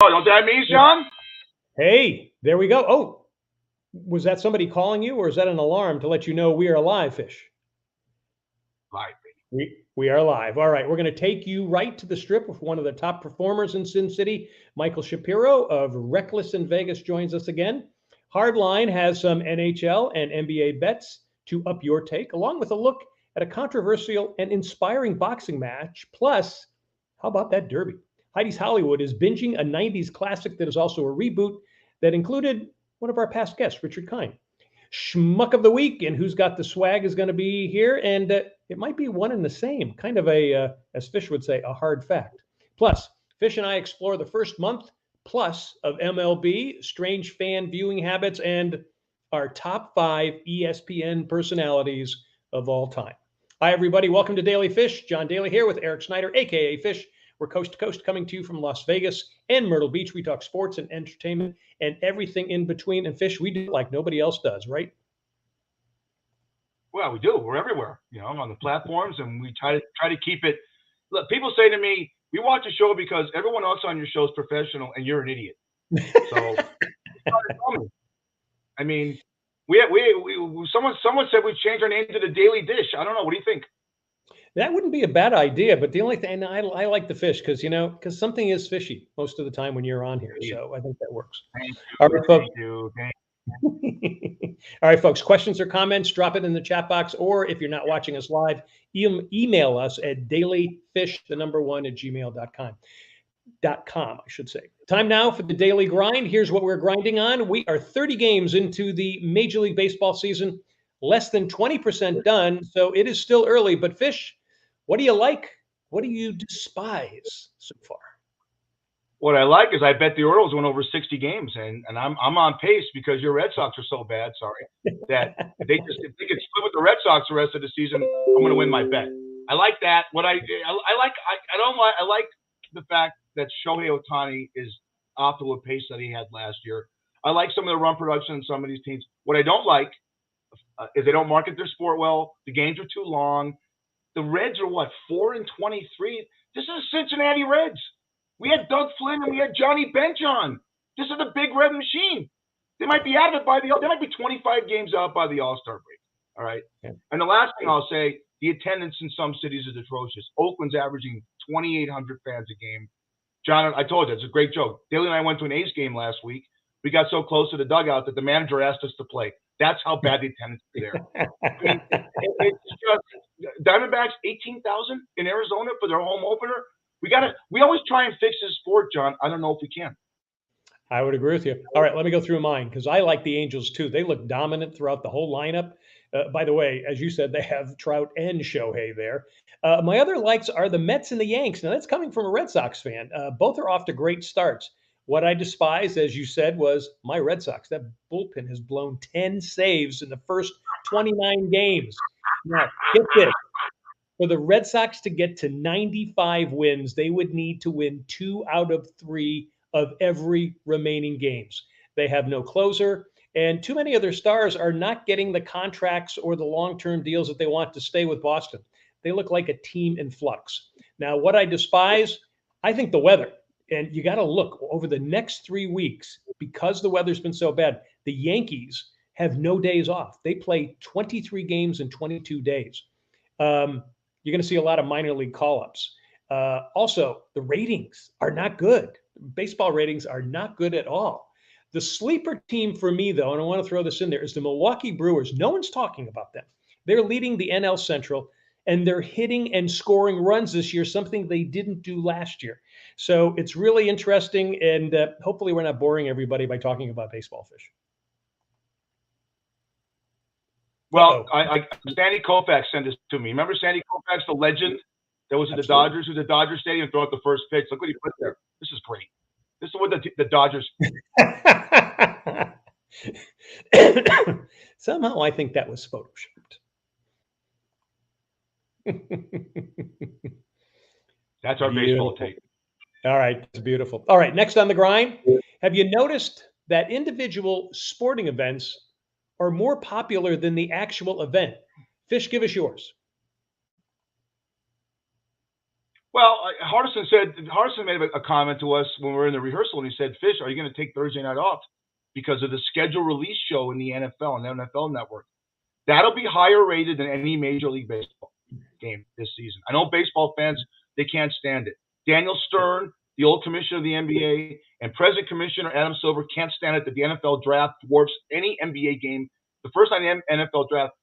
Oh, don't that mean, Sean? Hey, there we go. Oh, was that somebody calling you, or is that an alarm to let you know we are live, Fish? Right. We are live. All right, we're going to take you right to the strip with one of the top performers in Sin City. Michael Shapiro of Reckless in Vegas joins us again. Hardline has some NHL and NBA bets to up your take, along with a look at a controversial and inspiring boxing match. Plus, how about that derby? Heidi's Hollywood is binging a 90s classic that is also a reboot that included one of our past guests, Richard Kind. Schmuck of the week and who's got the swag is going to be here, and it might be one and the same, kind of as Fish would say, a hard fact. Plus, Fish and I explore the first month plus of MLB, strange fan viewing habits, and our top 5 ESPN personalities of all time. Hi, everybody. Welcome to Daily Fish. John Daly here with Eric Snyder, aka Fish. We're coast to coast coming to you from Las Vegas and Myrtle Beach. We talk sports and entertainment and everything in between. And Fish, we do it like nobody else does, right? Well, we do. We're everywhere, on the platforms, and we try to keep it. Look, people say to me, "We watch a show because everyone else on your show is professional, and you're an idiot." So, I mean, someone said we changed our name to the Daily Dish. I don't know. What do you think? That wouldn't be a bad idea, but the only thing, and I like the fish because because something is fishy most of the time when you're on here, so I think that works. Thank All you, right, folks. thank you, thank All right, folks. Questions or comments? Drop it in the chat box, or if you're not watching us live, email us at dailyfish, the number one at gmail.com. .com, I should say. Time now for the daily grind. Here's what we're grinding on. We are 30 games into the Major League Baseball season, less than 20% done, so it is still early. But Fish, what do you like? What do you despise so far? What I like is I bet the Orioles went over 60 games, and I'm on pace because your Red Sox are so bad. Sorry, that if they could split with the Red Sox the rest of the season, I'm going to win my bet. I like that. What I don't like I like the fact that Shohei Ohtani is off to a pace that he had last year. I like some of the run production in some of these teams. What I don't like is they don't market their sport well. The games are too long. The Reds are what 4-23. This is Cincinnati Reds. We had Doug Flynn and we had Johnny Bench on. This is a big red machine. They might be out of it they might be 25 games out by the All-Star break. All right. Yeah. And the last thing I'll say, the attendance in some cities is atrocious. Oakland's averaging 2,800 fans a game. John, I told you, it's a great joke. Daly and I went to an A's game last week. We got so close to the dugout that the manager asked us to play. That's how bad the attendance is there. I mean, it's just Diamondbacks 18,000 in Arizona for their home opener. We always try and fix this sport, John. I don't know if we can. I would agree with you. All right, let me go through mine because I like the Angels too. They look dominant throughout the whole lineup. By the way, as you said, they have Trout and Shohei there. My other likes are the Mets and the Yanks. Now, that's coming from a Red Sox fan. Both are off to great starts. What I despise, as you said, was my Red Sox. That bullpen has blown 10 saves in the first 29 games. Now, get this. For the Red Sox to get to 95 wins, they would need to win 2 out of 3 of every remaining games. They have no closer, and too many other stars are not getting the contracts or the long-term deals that they want to stay with Boston. They look like a team in flux. Now, what I despise, I think the weather. And you got to look over the next 3 weeks because the weather's been so bad. The Yankees have no days off. They play 23 games in 22 days. You're going to see a lot of minor league call ups. Also, the ratings are not good. Baseball ratings are not good at all. The sleeper team for me, though, and I want to throw this in there, is the Milwaukee Brewers. No one's talking about them. They're leading the NL Central, and they're hitting and scoring runs this year, something they didn't do last year. So it's really interesting, and hopefully we're not boring everybody by talking about baseball, Fish. Well, Sandy Koufax sent this to me. Remember Sandy Koufax, the legend that was at the Dodgers, who's at Dodger Stadium throwing out the first pitch. Look what he put there. This is great. This is what the Dodgers. Somehow I think that was photoshopped. That's our baseball take. All right, it's beautiful. All right, next on the grind. Have you noticed that individual sporting events are more popular than the actual event? Fish, give us yours. Well, Hardison made a comment to us when we were in the rehearsal, and he said, "Fish, are you going to take Thursday night off because of the schedule release show in the NFL and the NFL Network? That'll be higher rated than any Major League Baseball game this season. I know baseball fans, they can't stand it. Daniel Stern, the old commissioner of the NBA, and present commissioner Adam Silver can't stand it that the NFL draft dwarfs any NBA game. The first time the NFL draft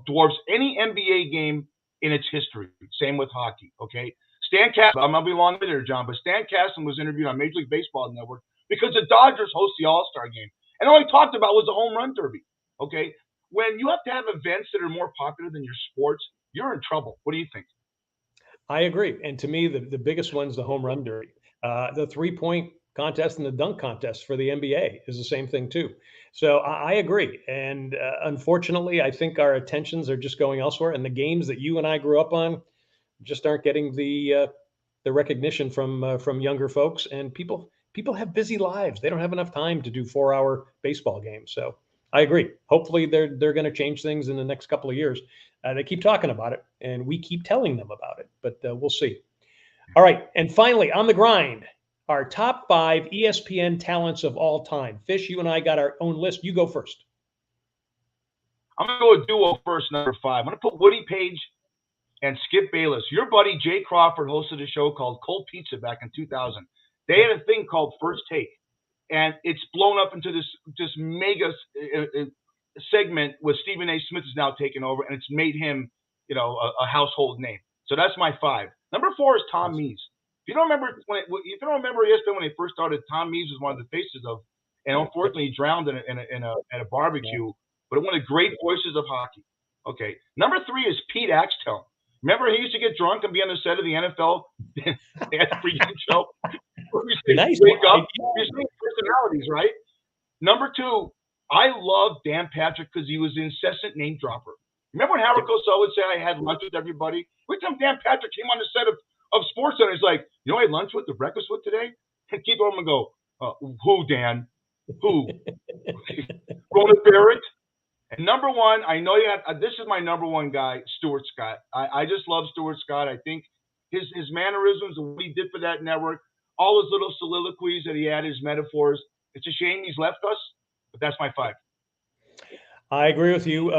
dwarfs any NBA game in its history. Same with hockey, okay? Stan Kasten, I'm going to be long with here, John, but Stan Kasten was interviewed on Major League Baseball Network because the Dodgers host the All-Star game. And all he talked about was the home run derby, okay? When you have to have events that are more popular than your sports, you're in trouble. What do you think? I agree. And to me, the biggest one's the home run derby. The 3-point contest and the dunk contest for the NBA is the same thing too. So I agree. And unfortunately, I think our attentions are just going elsewhere. And the games that you and I grew up on just aren't getting the recognition from younger folks. And people have busy lives. They don't have enough time to do 4-hour baseball games. So I agree. Hopefully, they're going to change things in the next couple of years. They keep talking about it, and we keep telling them about it, but we'll see. All right, and finally, on the grind, our top 5 ESPN talents of all time. Fish, you and I got our own list. You go first. I'm going to go with duo first, number 5. I'm going to put Woody Page and Skip Bayless. Your buddy Jay Crawford hosted a show called Cold Pizza back in 2000. They had a thing called First Take, and it's blown up into this mega segment with Stephen A. Smith is now taking over, and it's made him, a household name. So that's my 5. Number 4 is Tom Mees. If you don't remember ESPN when they first started, Tom Mees was one of the faces of, and unfortunately he drowned at a barbecue. But one of the great voices of hockey. Okay, number 3 is Pete Axtell. Remember he used to get drunk and be on the set of the NFL they had the pregame show. Nice. Wake up. You're seeing personalities, right? Number 2, I love Dan Patrick because he was the incessant name dropper. Remember when Howard Cosell would say, I had lunch with everybody? Every time Dan Patrick came on the set of SportsCenter, he's like, I had lunch with, the breakfast with today? And keep on and go, who, Dan? Who? Rona Barrett? And number 1, I know you have, this is my number 1 guy, Stuart Scott. I just love Stuart Scott. I think his mannerisms and what he did for that network, all his little soliloquies that he had, his metaphors. It's a shame he's left us, but that's my 5. I agree with you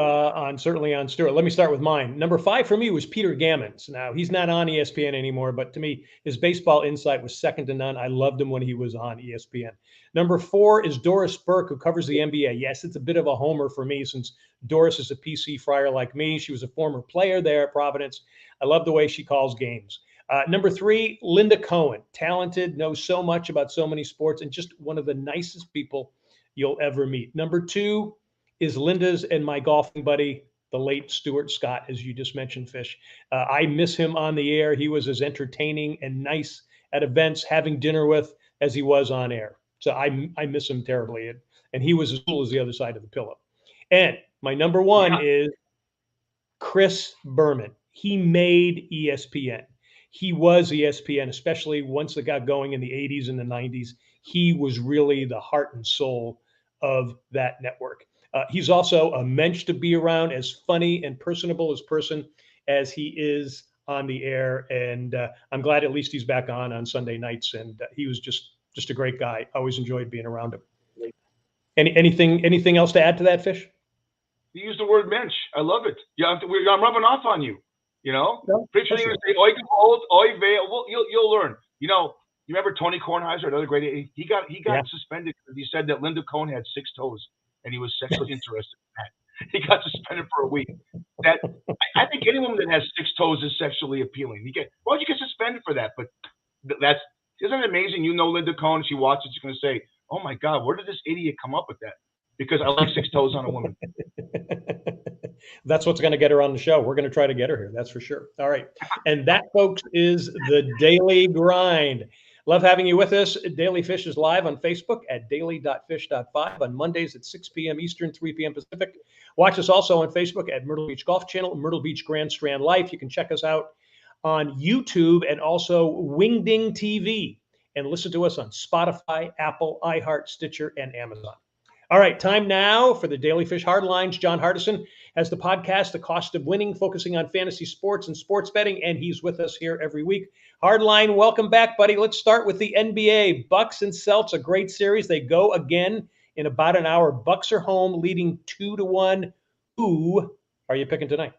certainly on Stuart. Let me start with mine. Number 5 for me was Peter Gammons. Now, he's not on ESPN anymore, but to me, his baseball insight was second to none. I loved him when he was on ESPN. Number 4 is Doris Burke, who covers the NBA. Yes, it's a bit of a homer for me since Doris is a PC friar like me. She was a former player there at Providence. I love the way she calls games. Number 3, Linda Cohen, talented, knows so much about so many sports, and just one of the nicest people you'll ever meet. Number 2 is Linda's and my golfing buddy, the late Stuart Scott, as you just mentioned, Fish. I miss him on the air. He was as entertaining and nice at events, having dinner with, as he was on air. So I miss him terribly. And he was as cool as the other side of the pillow. And my number 1 is Chris Berman. He made ESPN. He was ESPN, especially once it got going in the 80s and the 90s. He was really the heart and soul of that network. He's also a mensch to be around, as funny and personable as person as he is on the air. And I'm glad at least he's back on Sunday nights. And he was just a great guy. Always enjoyed being around him. Anything else to add to that, Fish? You used the word mensch. I love it. I'm rubbing off on you. No, pretty sure you're going to say, well, you'll learn. You remember Tony Kornheiser, another great, he got suspended because he said that Linda Cohn had 6 toes and he was sexually interested in that. He got suspended for a week. That I think any woman that has 6 toes is sexually appealing. You get suspended for that, but isn't it amazing? Linda Cohn, she watches, she's going to say, oh my God, where did this idiot come up with that? Because I like 6 toes on a woman. That's what's going to get her on the show. We're going to try to get her here. That's for sure. All right. And that, folks, is the Daily Grind. Love having you with us. Daily Fish is live on Facebook at daily.fish.5 on Mondays at 6 p.m. Eastern, 3 p.m. Pacific. Watch us also on Facebook at Myrtle Beach Golf Channel, Myrtle Beach Grand Strand Life. You can check us out on YouTube and also Wingding TV, and listen to us on Spotify, Apple, iHeart, Stitcher, and Amazon. All right, time now for the Daily Fish Hardlines. John Hardison has the podcast, The Cost of Winning, focusing on fantasy sports and sports betting, and he's with us here every week. Hardline, welcome back, buddy. Let's start with the NBA. Bucks and Celtics, a great series. They go again in about an hour. Bucks are home, leading 2-1. Who are you picking tonight?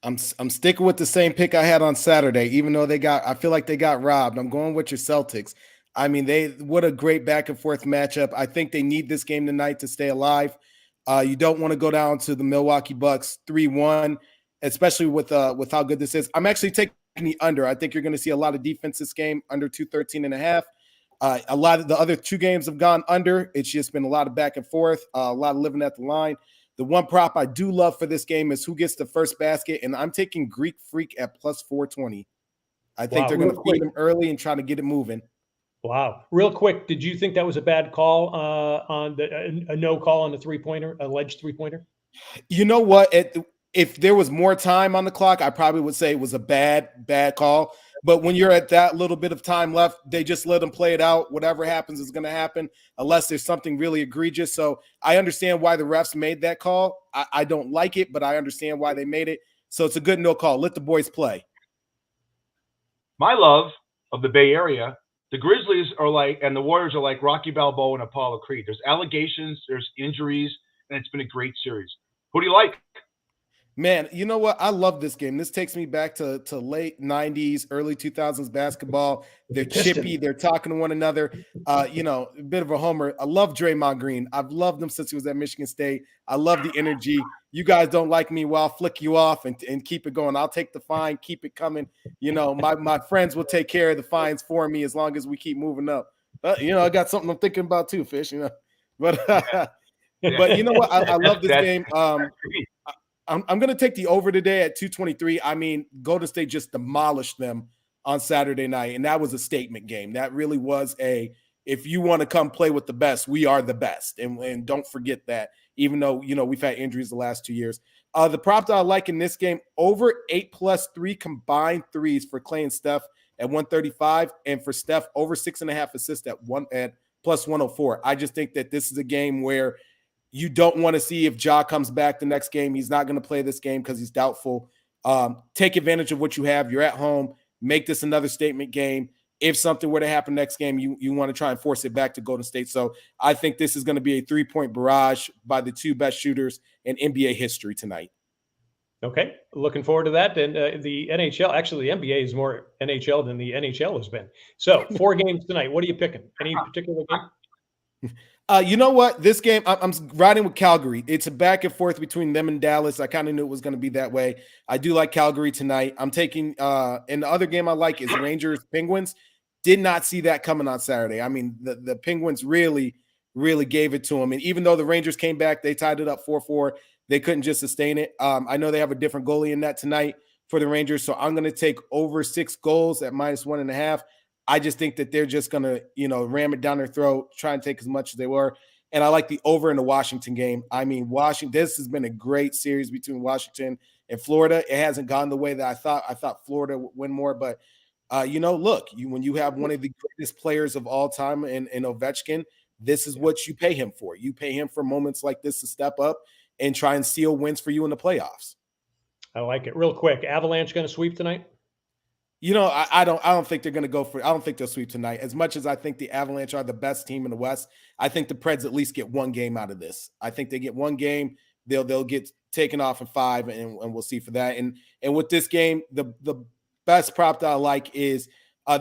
I'm sticking with the same pick I had on Saturday, even though I feel like they got robbed. I'm going with your Celtics. I mean, what a great back and forth matchup. I think they need this game tonight to stay alive. You don't want to go down to the Milwaukee Bucks 3-1, especially with how good this is. I'm actually taking the under. I think you're going to see a lot of defense this game, under 213.5. A lot of the other two games have gone under. It's just been a lot of back and forth, a lot of living at the line. The one prop I do love for this game is who gets the first basket, and I'm taking Greek Freak at plus 420. I think they're going to feed him early and try to get it moving. Wow. Real quick, did you think that was a bad call on a no call on the three-pointer, alleged three-pointer? You know what? If there was more time on the clock, I probably would say it was a bad call. But when you're at that little bit of time left, they just let them play it out. Whatever happens is going to happen unless there's something really egregious. So I understand why the refs made that call. I don't like it, but I understand why they made it. So it's a good no call. Let the boys play. My love of the Bay Area, the Grizzlies are like, and the Warriors are like Rocky Balboa and Apollo Creed. There's allegations, there's injuries, and it's been a great series. Who do you like? Man, you know what? I love this game. This takes me back to late 90s, early 2000s basketball. They're chippy. They're talking to one another. A bit of a homer. I love Draymond Green. I've loved him since he was at Michigan State. I love the energy. You guys don't like me, well, I'll flick you off and keep it going. I'll take the fine, keep it coming. My friends will take care of the fines for me as long as we keep moving up. I got something I'm thinking about too, Fish, But you know what? I love this game. I'm going to take the over today at 223. I mean, Golden State just demolished them on Saturday night, and that was a statement game. That really was if you want to come play with the best, we are the best. And don't forget that, even though, we've had injuries the last 2 years. The prop that I like in this game, over 8+3 combined threes for Klay and Steph at 135, and for Steph, over 6.5 assists at plus 104. I just think that this is a game where you don't want to see if Ja comes back the next game. He's not going to play this game because he's doubtful. Take advantage of what you have. You're at home. Make this another statement game. If something were to happen next game, you want to try and force it back to Golden State. So I think this is going to be a 3-point barrage by the two best shooters in NBA history tonight. Okay, looking forward to that. And the NHL, actually, the NBA is more NHL than the NHL has been. So 4 games tonight. What are you picking? Any particular game? You know what? This game, I'm riding with Calgary. It's a back and forth between them and Dallas. I kind of knew it was going to be that way. I do like Calgary tonight. I'm taking and the other game I like is Rangers Penguins. Did not see that coming on Saturday. I mean, the Penguins really, really gave it to them. And even though the Rangers came back, they tied it up 4-4. They couldn't just sustain it. I know they have a different goalie in that tonight for the Rangers, so I'm going to take over 6 goals at -1.5. I just think that they're just going to, ram it down their throat, try and take as much as they were. And I like the over in the Washington game. I mean, this has been a great series between Washington and Florida. It hasn't gone the way that I thought. I thought Florida would win more. But, look, when you have one of the greatest players of all time in Ovechkin, this is what you pay him for. You pay him for moments like this to step up and try and steal wins for you in the playoffs. I like it. Real quick, Avalanche going to sweep tonight? I don't think they're going to go for it. I don't think they'll sweep tonight. As much as I think the Avalanche are the best team in the West, I think the Preds at least get one game out of this. I think they get one game. They'll get taken off in 5, and we'll see for that. And with this game, the best prop that I like is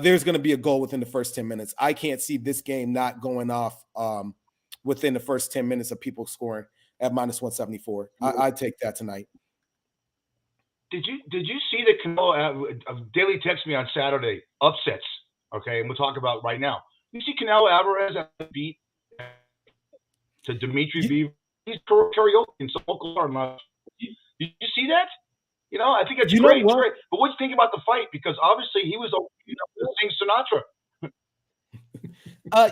there's going to be a goal within the first 10 minutes. I can't see this game not going off within the first 10 minutes of people scoring at -174. I'd take that tonight. Did you see the Canelo? Daily text me on Saturday upsets. Okay, and we'll talk about right now. You see Canelo Alvarez beat to Dimitri Bivol. He's karaoke in some local bar. Did you see that? I think it's great. It's great. But what do you think about the fight? Because obviously he was sing Sinatra.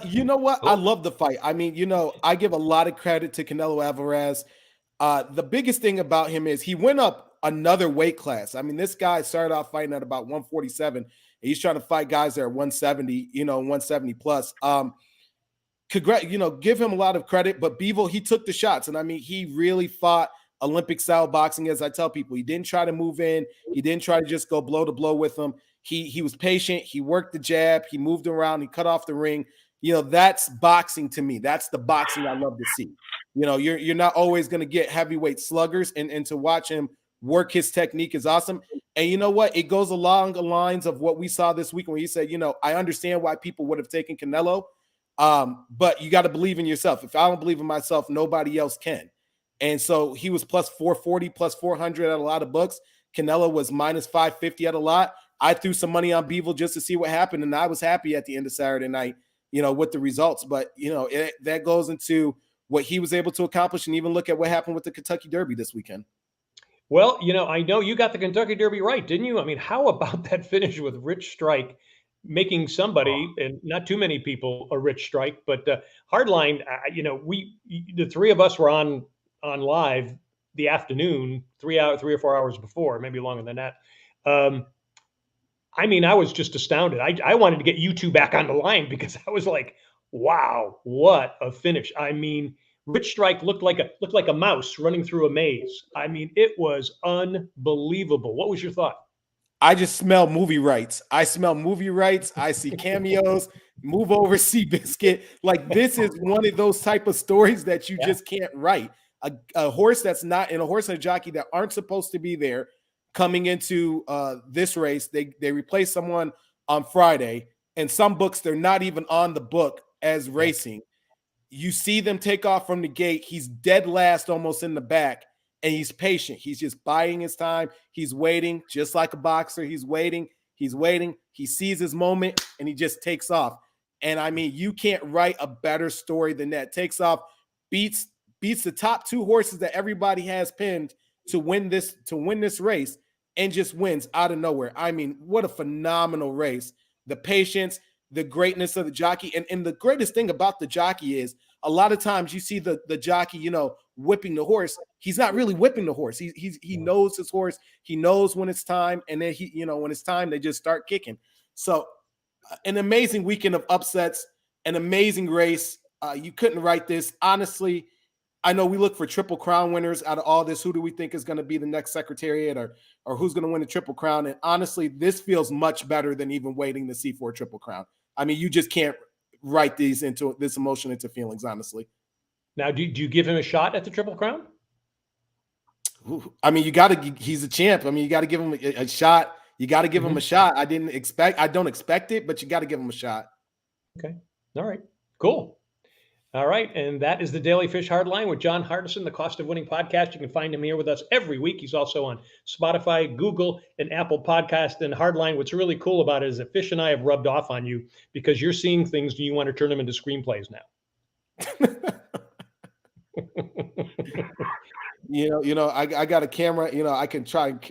You know what? I love the fight. I mean, I give a lot of credit to Canelo Alvarez. The biggest thing about him is he went up another weight class. I mean, this guy started off fighting at about 147. And he's trying to fight guys that are 170, 170 plus. give him a lot of credit. But Bivol, he took the shots, and I mean, he really fought Olympic style boxing. As I tell people, he didn't try to move in. He didn't try to just go blow to blow with him. He was patient. He worked the jab. He moved around. He cut off the ring. That's boxing to me. That's the boxing I love to see. You're not always going to get heavyweight sluggers, and to watch him work his technique is awesome. And you know what? It goes along the lines of what we saw this week when he said, I understand why people would have taken Canelo, but you got to believe in yourself. If I don't believe in myself, nobody else can. And so he was plus 440, plus 400 at a lot of books. Canelo was minus 550 at a lot. I threw some money on Bivol just to see what happened, and I was happy at the end of Saturday night, with the results. But, that goes into what he was able to accomplish, and even look at what happened with the Kentucky Derby this weekend. Well, I know you got the Kentucky Derby right, didn't you? I mean, how about that finish with Rich Strike making somebody, and not too many people, a Rich Strike, but Hardline, the three of us were on live the afternoon, 3 or 4 hours before, maybe longer than that. I mean, I was just astounded. I wanted to get you two back on the line because I was like, wow, what a finish. I mean, Rich Strike looked like a mouse running through a maze. I mean, it was unbelievable. What was your thought? I just smell movie rights. I smell movie rights. I see cameos. Move over, Seabiscuit. Like, this is one of those type of stories that you just can't write. A horse that's not in a horse and a jockey that aren't supposed to be there coming into this race. They replace someone on Friday, and some books they're not even on the book as racing. You see them take off from the gate. He's dead last, almost in the back, and he's patient. He's just biding his time. He's waiting, just like a boxer. He's waiting. He's waiting. He sees his moment, and he just takes off. And I mean, you can't write a better story than that. Takes off, beats the top two horses that everybody has pinned to win this race, and just wins out of nowhere. I mean, what a phenomenal race. The patience, the greatness of the jockey. And the greatest thing about the jockey is a lot of times you see the jockey, whipping the horse. He's not really whipping the horse. He knows his horse. He knows when it's time. And then when it's time, they just start kicking. So an amazing weekend of upsets, an amazing race. You couldn't write this. Honestly, I know we look for Triple Crown winners out of all this. Who do we think is going to be the next Secretariat, or who's going to win the Triple Crown? And honestly, this feels much better than even waiting to see for a Triple Crown. I mean, you just can't write this emotion into feelings, honestly. Now, do you give him a shot at the Triple Crown? I mean, he's a champ. I mean, you got to give him a shot. You got to give him a shot. I don't expect it, but you got to give him a shot. Okay. All right. Cool. All right. And that is the Daily Fish Hardline with John Hardison, the Cost of Winning podcast. You can find him here with us every week. He's also on Spotify, Google, and Apple Podcast. And Hardline, what's really cool about it is that Fish and I have rubbed off on you because you're seeing things and you want to turn them into screenplays now. I got a camera,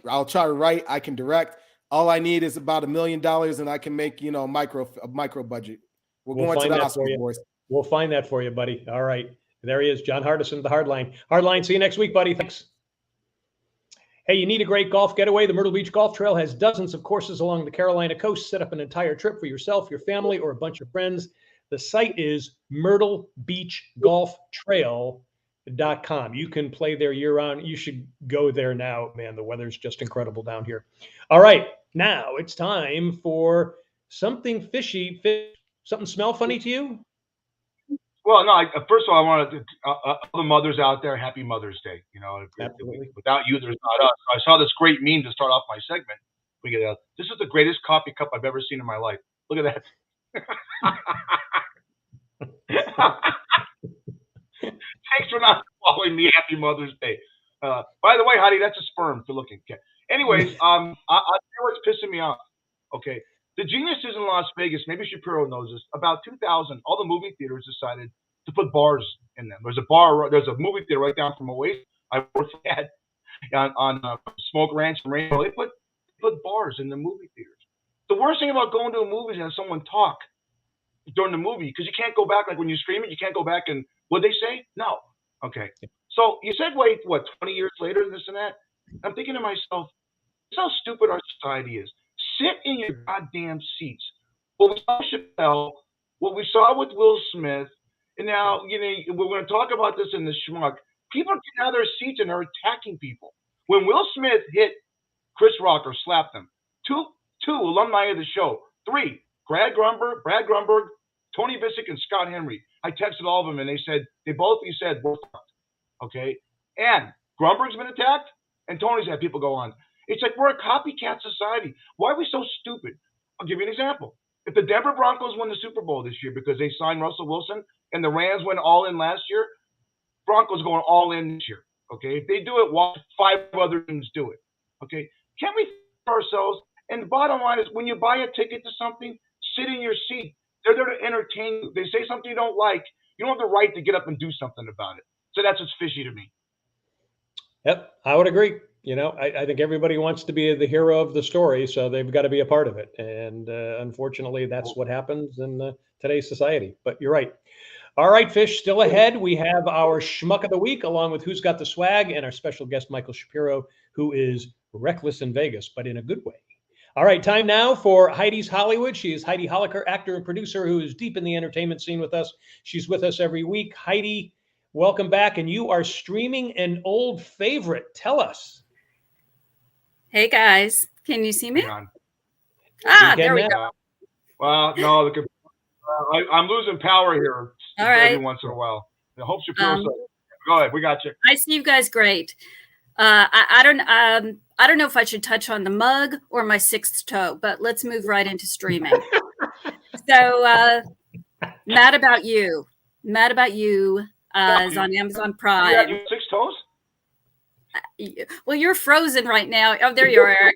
I'll try to write, I can direct. All I need is about $1 million and I can make, a micro budget. We'll going to the Oscars, boys. We'll find that for you, buddy. All right. There he is, John Hardison, the Hardline. Hardline, see you next week, buddy. Thanks. Hey, you need a great golf getaway? The Myrtle Beach Golf Trail has dozens of courses along the Carolina coast. Set up an entire trip for yourself, your family, or a bunch of friends. The site is myrtlebeachgolftrail.com. You can play there year-round. You should go there now, man. The weather's just incredible down here. All right. Now it's time for something fishy. Something smell funny to you? Well, no. First of all, I wanted to all the mothers out there, happy Mother's Day. Absolutely. Without you, there's not us. I saw this great meme to start off my segment. This is the greatest coffee cup I've ever seen in my life. Look at that. Thanks for not following me. Happy Mother's Day. By the way, Heidi, that's a sperm. If you're looking. Okay. Anyways, I'll tell you what's pissing me off. Okay. The geniuses in Las Vegas, maybe Shapiro knows this, about 2000, all the movie theaters decided to put bars in them. There's a movie theater right down from Oasis I worked at on Smoke Ranch and Rainbow. They put bars in the movie theaters. The worst thing about going to a movie is having someone talk during the movie, because you can't go back, like when you stream it, you can't go back and what'd they say? No. Okay. So you said, wait, 20 years later, this and that? I'm thinking to myself, this is how stupid our society is. Sit in your goddamn seats. What we saw with Chappelle, what we saw with Will Smith, And now, we're going to talk about this in the schmuck. People are getting out of their seats and they're attacking people. When Will Smith hit Chris Rock or slapped him, two alumni of the show, three, Brad Grunberg, Tony Visick, and Scott Henry. I texted all of them and they said, we're fucked. Okay? And Grunberg's been attacked and Tony's had people go on. It's like we're a copycat society. Why are we so stupid? I'll give you an example. If the Denver Broncos won the Super Bowl this year because they signed Russell Wilson and the Rams went all in last year, Broncos going all in this year. Okay? If they do it, watch 5 other teams do it. Okay? Can't we think ourselves? And the bottom line is when you buy a ticket to something, sit in your seat. They're there to entertain you. They say something you don't like. You don't have the right to get up and do something about it. So that's what's fishy to me. Yep, I would agree. I think everybody wants to be the hero of the story, so they've got to be a part of it. And unfortunately, that's what happens in today's society. But you're right. All right, Fish, still ahead. We have our Schmuck of the Week, along with Who's Got the Swag, and our special guest, Michael Shapiro, who is reckless in Vegas, but in a good way. All right, time now for Heidi's Hollywood. She is Heidi Holliker, actor and producer who is deep in the entertainment scene with us. She's with us every week. Heidi, welcome back, and you are streaming an old favorite. Tell us. Hey, guys. Can you see me? There we go. Well, no, I'm losing power here All right. every once in a while. I hope Shapiro go ahead. We got you. I see you guys great. I don't know if I should touch on the mug or my 6th toe, but let's move right into streaming. So, Mad About You is on Amazon Prime. You got 6 toes? Well, you're frozen right now. Oh, there you are, Eric.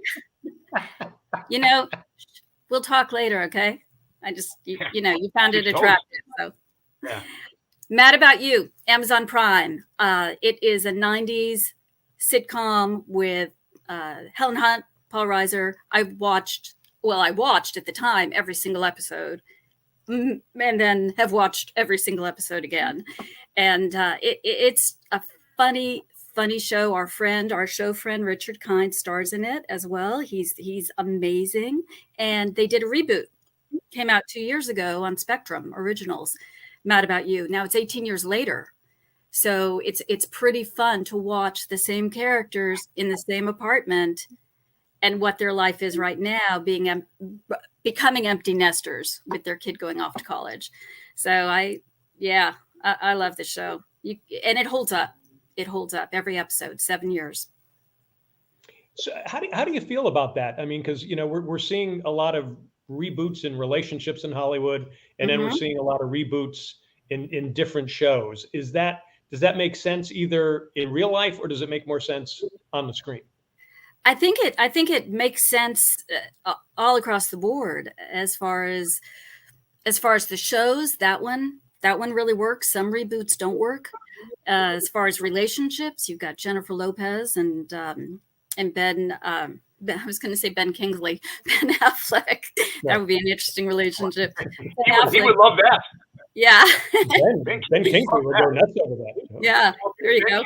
We'll talk later, okay? I just, you found it attractive. So, yeah. Mad About You, Amazon Prime. It is a 90s sitcom with Helen Hunt, Paul Reiser. I watched at the time every single episode, and then have watched every single episode again. And it's a funny show. Our show friend Richard Kind stars in it as well. He's amazing. And they did a reboot. Came out 2 years ago on Spectrum Originals. Mad About You. Now it's 18 years later. So it's pretty fun to watch the same characters in the same apartment and what their life is right now, becoming empty nesters with their kid going off to college. So I love the show. And it holds up. It holds up every episode, 7 years. So how do you feel about that? I mean, because we're seeing a lot of reboots in relationships in Hollywood, and then we're seeing a lot of reboots in different shows. Does that make sense either in real life, or does it make more sense on the screen? I think it makes sense all across the board as far as the shows. That one really works. Some reboots don't work. As far as relationships, you've got Jennifer Lopez and Ben. I was going to say Ben Kingsley, Ben Affleck. That would be an interesting relationship. He would love that. Yeah. Ben Kingsley would go nuts over that. Yeah, there you go. Ben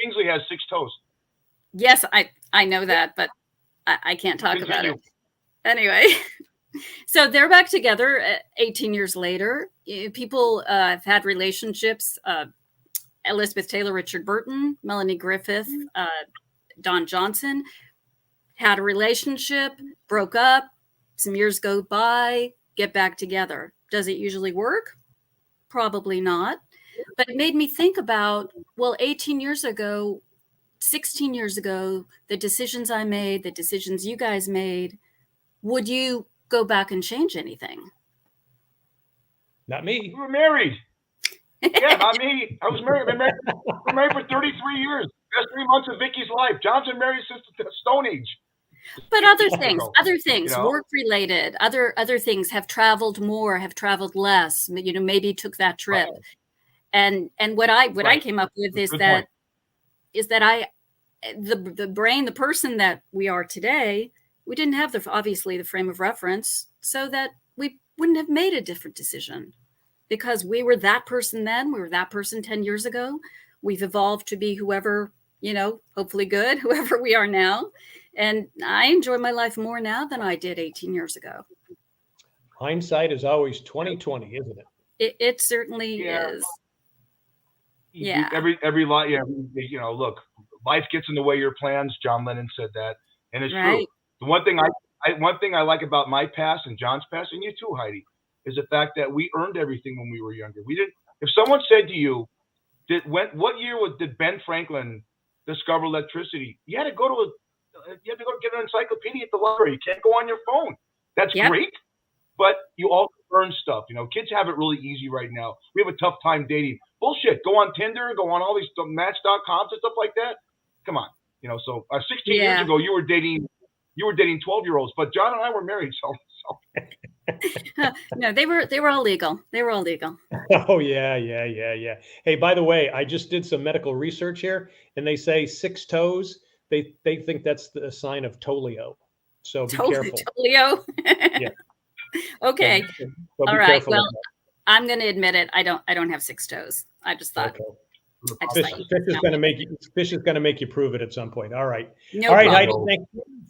Kingsley has 6 toes. Yes, I know that, but I can't talk about it. Anyway, so they're back together 18 years later. People have had relationships. Elizabeth Taylor, Richard Burton, Melanie Griffith, Don Johnson had a relationship, broke up, some years go by, get back together. Does it usually work? Probably not. But it made me think about, 18 years ago, 16 years ago, the decisions I made, the decisions you guys made, would you go back and change anything? Not me. We were married. Yeah, not me. I was married. We're married for 33 years. Best 3 months of Vicky's life. John's been married since the Stone Age. But other things, work related, other things have traveled more, have traveled less. Maybe took that trip. Right. And what I came up with is that the brain, the person that we are today, we didn't have obviously the frame of reference, so that we wouldn't have made a different decision, because we were that person then, we were that person 10 years ago. We've evolved to be whoever, hopefully good, whoever we are now. And I enjoy my life more now than I did 18 years ago. Hindsight is always 20/20, isn't it? It certainly Yeah. is. You- Yeah. Every lot, yeah. You know, look, life gets in the way of your plans. John Lennon said that, and it's true. Right. The one thing I like about my past and John's past, and you too, Heidi, is the fact that we earned everything when we were younger. We didn't. If someone said to you, what year did Ben Franklin discover electricity? You had to go get an encyclopedia at the library. You can't go on your phone. That's Yep. great, but you also earn stuff. You know, kids have it really easy right now. We have a tough time dating. Bullshit. Go on Tinder, go on all these Match.coms and stuff like that. Come on. You know, so 16 years Yeah. ago, you were dating 12-year-olds, but John and I were married, so. No, they were all legal. They were all legal. Oh yeah. Hey, by the way, I just did some medical research here, and they say 6 toes. They think that's the sign of Tolio. So be careful. Tolio. Yeah. Okay. So be All right. careful Well, of that. I'm going to admit it. I don't have 6 toes. I just thought. Okay. I just Fish thought is going to make you. Fish is going to make you prove it at some point. All right. no All right, problem. Heidi.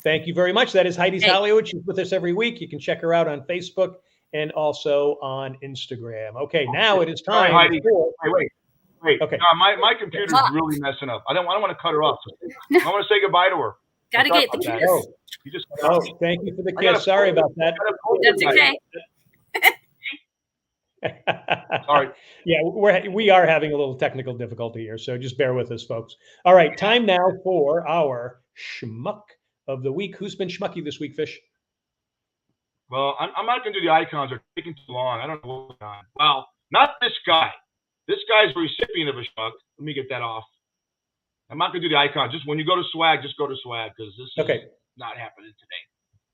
Thank you very much. That is Heidi's Hey. Hollywood. She's with us every week. You can check her out on Facebook and also on Instagram. Okay, now it is All right, time. Heidi. for- Wait. Okay. John, my computer's Talk. really messing up. I don't want to cut her off. I want to say goodbye to her. Got to Sorry get the about that. kiss. Oh, You just thank you for the I gotta kiss. Sorry pull- about that. That's okay. Sorry. Yeah, we are having a little technical difficulty here, so just bear with us, folks. All right, time now for our schmuck of the week. Who's been schmucky this week, Fish? Well, I'm not going to do the icons. They're taking too long. I don't know what's going on. Well, not this guy. This guy's a recipient of a schmuck. Let me get that off. I'm not going to do the icons. Just when you go to swag, just go to swag because this is Okay. not happening today.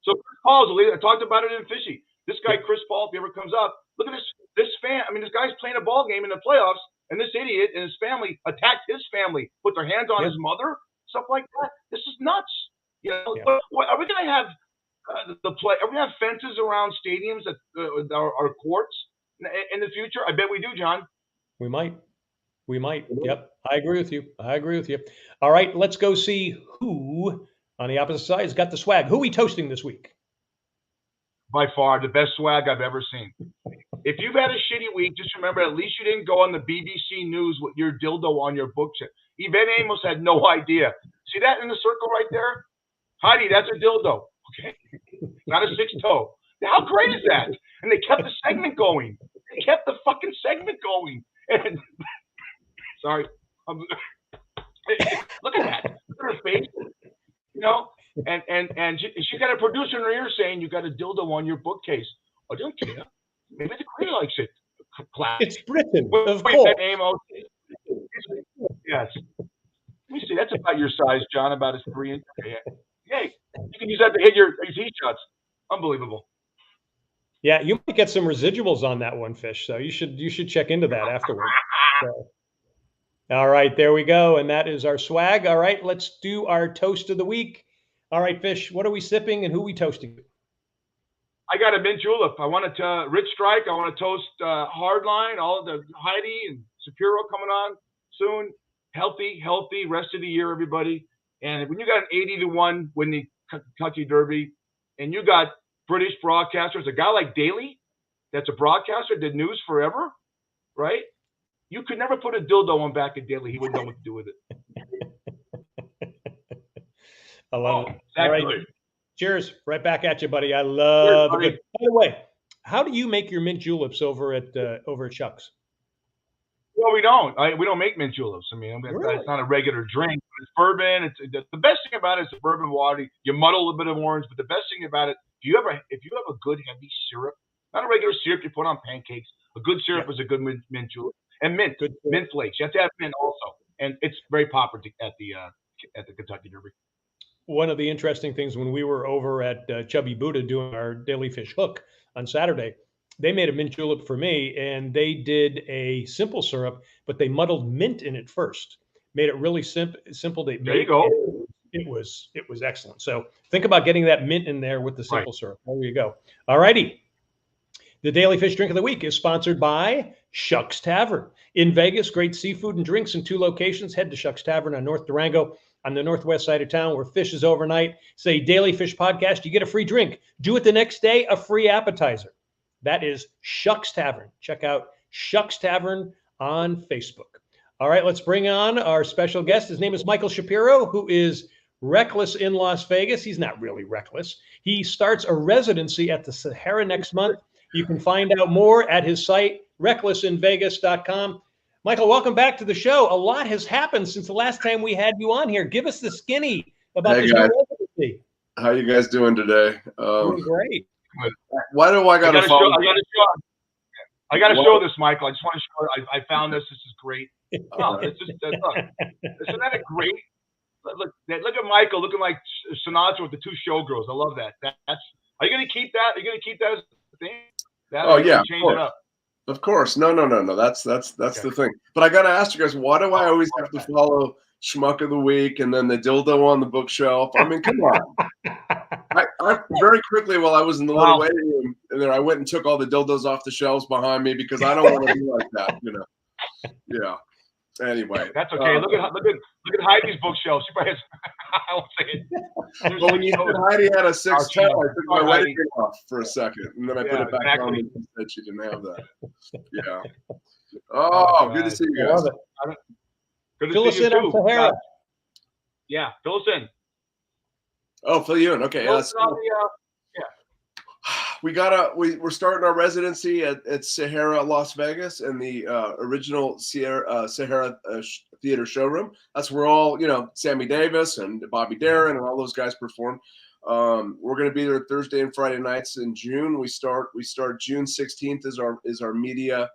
So Chris Paul's a leader. I talked about it in Fishy. This guy, Chris Paul, if he ever comes up, look at this fan. I mean, this guy's playing a ball game in the playoffs, and this idiot and his family attacked his family, put their hands on Yeah. his mother, stuff like that. This is nuts. You know, Yeah. what, are we going to have the play? Are we going to have fences around stadiums that are courts in the future? I bet we do, John. We might. Yep, I agree with you. All right, let's go see who on the opposite side has got the swag. Who are we toasting this week? By far, the best swag I've ever seen. If you've had a shitty week, just remember at least you didn't go on the BBC News with your dildo on your bookshelf. Yvette Amos had no idea. See that in the circle right there? Heidi, that's a dildo. Okay. Not a 6-toe. How great is that? And they kept the segment going. They kept the fucking segment going. And sorry. Look at that. Look at her face. You know? And she got a producer in her ear saying you got a dildo on your bookcase. I don't care. Maybe the queen likes it. Class. It's Britain, Wait, of course. that Amos. Yes. Let me see. That's about your size, John. About 3 inches. Yay. You can use that to hit your tee shots. Unbelievable. Yeah, you might get some residuals on that one, Fish. So you should check into that afterward. So, all right, there we go, and that is our swag. All right, let's do our toast of the week. All right, Fish, what are we sipping and who are we toasting? I got a mint julep. I want to Rich Strike. I want to toast Hardline. All of the Heidi and Shapiro coming on soon. Healthy rest of the year, everybody. And when you got an 80-1 win the Kentucky Derby, and you got British broadcasters, a guy like Daly, that's a broadcaster, did news forever, right? You could never put a dildo on back at Daly. He wouldn't know what to do with it. I love it. Exactly. All right. Cheers. Right back at you, buddy. I love Cheers, it. By the way, how do you make your mint juleps over at Chuck's? Well, we don't make mint juleps. I mean, Really? it's not a regular drink. It's bourbon. It's the best thing about it is the bourbon water. You muddle a little bit of orange, but the best thing about it, if you have a good heavy syrup, not a regular syrup you put on pancakes, a good syrup is a good mint julep. And mint flakes. You have to have mint also, and it's very popular at the Kentucky Derby. One of the interesting things when we were over at Chubby Buddha doing our Daily Fish Hook on Saturday, they made a mint julep for me, and they did a simple syrup, but they muddled mint in it first. Made it really simple. There you go. It was excellent. So think about getting that mint in there with the simple syrup. There you go. All righty. The Daily Fish Drink of the Week is sponsored by Shucks Tavern. In Vegas, great seafood and drinks in 2 locations. Head to Shucks Tavern on North Durango on the northwest side of town where fish is overnight. Say Daily Fish Podcast, you get a free drink. Do it the next day, a free appetizer. That is Shucks Tavern. Check out Shucks Tavern on Facebook. All right, let's bring on our special guest. His name is Michael Shapiro, who is reckless in Las Vegas. He's not really reckless. He starts a residency at the Sahara next month. You can find out more at his site, recklessinvegas.com. Michael, welcome back to the show. A lot has happened since the last time we had you on here. Give us the skinny about this new residency. How you guys doing today? Doing great. Why do I got to follow? I got to show this, Michael. I just want to show. I found this. This is great. Oh, it's just look. Isn't that a great? Look at Michael looking like Sinatra with the two showgirls. I love that. That's. Are you going to keep that? Are you going to keep that as a thing? Change it up. Of course. No. That's the thing. But I got to ask you guys, why do I always have to follow Schmuck of the Week and then the dildo on the bookshelf? I mean, come on. I very quickly, while I was in the little waiting room, and then I went and took all the dildos off the shelves behind me because I don't want to be like that, Yeah. Anyway, that's okay. Look at Heidi's bookshelf. She probably has. I won't say it. Well, when you said Heidi had a 6'10", I took my wedding ring off for a second, and then I put it back on and said she didn't have that. Yeah. Oh, good to see you guys. Good to fill us in on Sahara. Yeah, fill us in. Oh, fill you in. Okay. We're starting our residency at Sahara Las Vegas in the original Sahara Theater showroom. That's where all Sammy Davis and Bobby Darin and all those guys perform. We're going to be there Thursday and Friday nights in June. We start June 16th is our media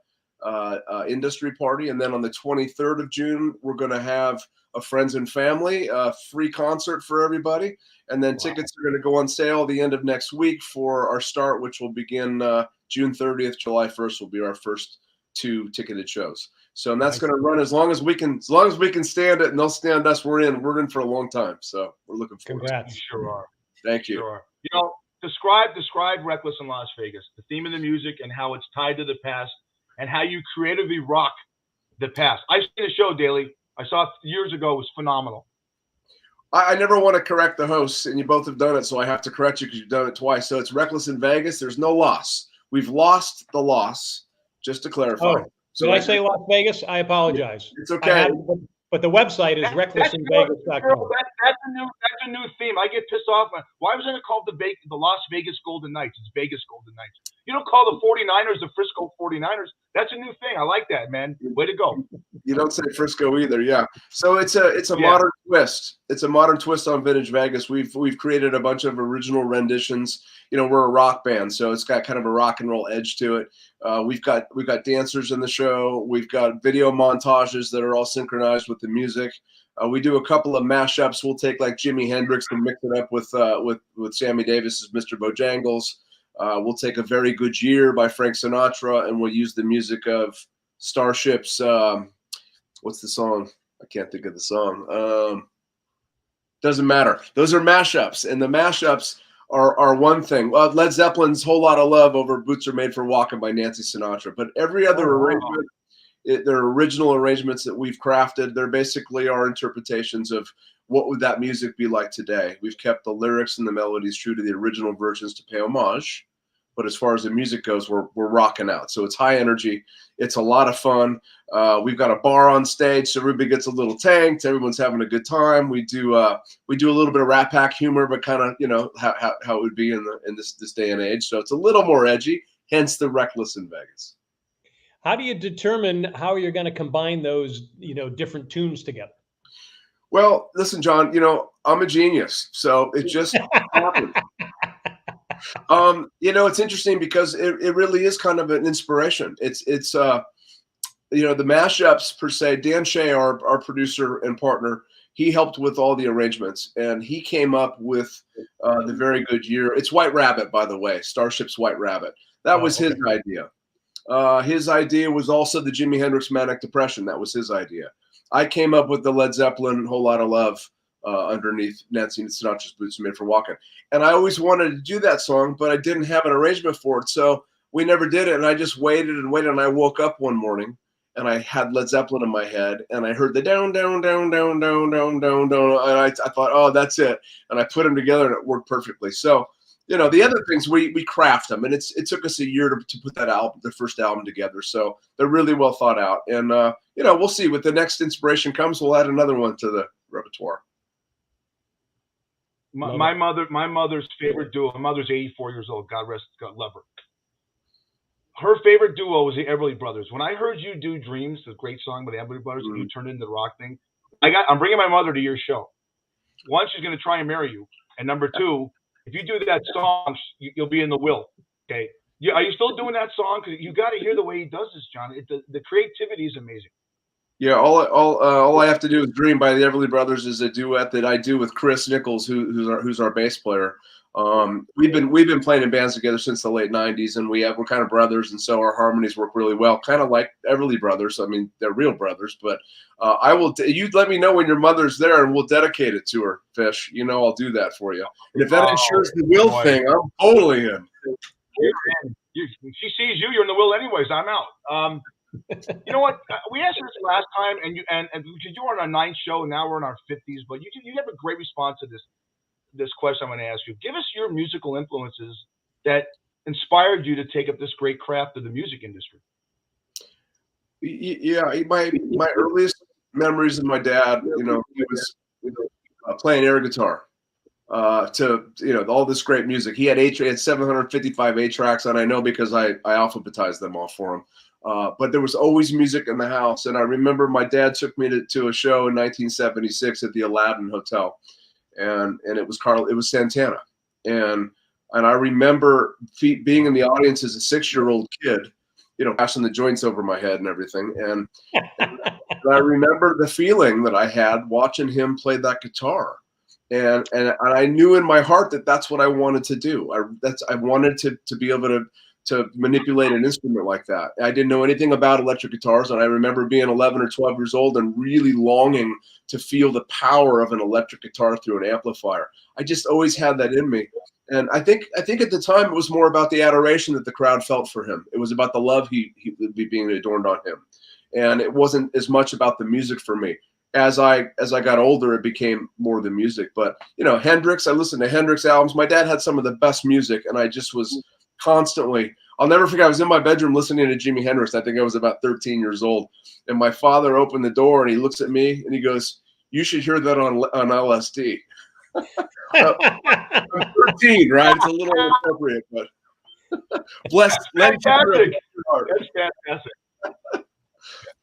industry party, and then on the 23rd of June we're going to have a friends and family free concert for everybody, and then tickets are going to go on sale at the end of next week for our start, which will begin June 30th. July 1st will be our first 2 ticketed shows. So and that's going to run as long as we can stand it, and they'll stand us. We're in for a long time, so we're looking forward. Congrats. You sure are. Thank you. Sure. Describe Reckless in Las Vegas, the theme of the music and how it's tied to the past and how you creatively rock the past. I've seen the show, Daly. I saw it years ago. It was phenomenal. I never want to correct the hosts, and you both have done it, so I have to correct you because you've done it twice. So it's Reckless in Vegas. There's no loss. We've lost the loss, just to clarify. Oh, so did I say Las Vegas? I apologize. It's okay. But the website is recklessinvegas.com. That's a new theme. I get pissed off. Why wasn't it called the Las Vegas Golden Knights? It's Vegas Golden Knights. You don't call the 49ers the Frisco 49ers. That's a new thing. I like that, man. Way to go. You don't say Frisco either, yeah. So it's a modern twist. It's a modern twist on Vintage Vegas. We've created a bunch of original renditions. We're a rock band, so it's got kind of a rock and roll edge to it. We've got dancers in the show. We've got video montages that are all synchronized with the music. We do a couple of mashups. We'll take like Jimi Hendrix and mix it up with Sammy Davis's Mr. Bojangles. We'll take A Very Good Year by Frank Sinatra, and we'll use the music of Starship's. What's the song? I can't think of the song. Doesn't matter. Those are mashups, and the mashups are one thing. Led Zeppelin's Whole Lotta Love over Boots Are Made for Walking by Nancy Sinatra. But every other arrangement, they're original arrangements that we've crafted. They're basically our interpretations of what would that music be like today. We've kept the lyrics and the melodies true to the original versions to pay homage. But as far as the music goes, we're rocking out. So it's high energy. It's a lot of fun. We've got a bar on stage, so everybody gets a little tanked. Everyone's having a good time. We do a little bit of Rat Pack humor, but kind of how it would be in this day and age. So it's a little more edgy. Hence the Reckless in Vegas. How do you determine how you're going to combine those different tunes together? Well, listen, John. I'm a genius, so it just happens. It's interesting because it really is kind of an inspiration. It's the mashups per se. Dan Shea, our producer and partner, he helped with all the arrangements, and he came up with The Very Good Year. It's White Rabbit, by the way, Starship's White Rabbit. That was his idea. His idea was also the Jimi Hendrix Manic Depression. That was his idea. I came up with the Led Zeppelin Whole Lotta Love underneath Nancy Sinatra's Boots Are Made for Walking. And I always wanted to do that song, but I didn't have an arrangement for it. So we never did it. And I just waited and waited. And I woke up one morning and I had Led Zeppelin in my head and I heard the down, down, down, down, down, down, down, down. And I thought, oh, that's it. And I put them together and it worked perfectly. So the other things we craft them, and it took us a year to put the first album together. So they're really well thought out, and we'll see. With the next inspiration comes, we'll add another one to the repertoire. My mother's favorite duo. My mother's 84 years old. God love her. Her favorite duo was the Everly Brothers. When I heard you do "Dreams," the great song by the Everly Brothers, and you turned into the rock thing, I'm bringing my mother to your show. One, she's going to try and marry you, and number two, if you do that song, you'll be in the will. Okay, are you still doing that song? Because you got to hear the way he does this, John. The creativity is amazing. Yeah, all I have to do with "Dream" by the Everly Brothers is a duet that I do with Chris Nichols, who's our bass player. We've been playing in bands together since the late '90s, and we're kind of brothers, and so our harmonies work really well, kind of like Everly Brothers. I mean, they're real brothers, but you let me know when your mother's there, and we'll dedicate it to her, Fish. I'll do that for you. And if that ensures the will thing, I'm totally in. She sees you, you're in the will anyways. I'm out. You know what? We asked this last time, and because you were on our 9th show, and now we're in our 50s, but you have a great response to this question I'm going to ask you. Give us your musical influences that inspired you to take up this great craft of the music industry. Yeah, my earliest memories of my dad, he was playing air guitar to all this great music. He had 755 8 tracks, and I know because I alphabetized them all for him. But there was always music in the house, and I remember my dad took me to a show in 1976 at the Aladdin Hotel. And it was Santana, and I remember being in the audience as a 6-year-old kid, passing the joints over my head and everything, and I remember the feeling that I had watching him play that guitar, and I knew in my heart that that's what I wanted to do. I wanted to be able to manipulate an instrument like that. I didn't know anything about electric guitars, and I remember being 11 or 12 years old and really longing to feel the power of an electric guitar through an amplifier. I just always had that in me. And I think at the time it was more about the adoration that the crowd felt for him. It was about the love he being adorned on him. And it wasn't as much about the music for me. As I got older, it became more the music. But, Hendrix, I listened to Hendrix albums. My dad had some of the best music, and I just was constantly, I'll never forget, I was in my bedroom listening to Jimi Hendrix. I think I was about 13 years old. And my father opened the door and he looks at me and he goes, "You should hear that on LSD." I'm 13, right? It's a little inappropriate, but bless. Fantastic. That's fantastic.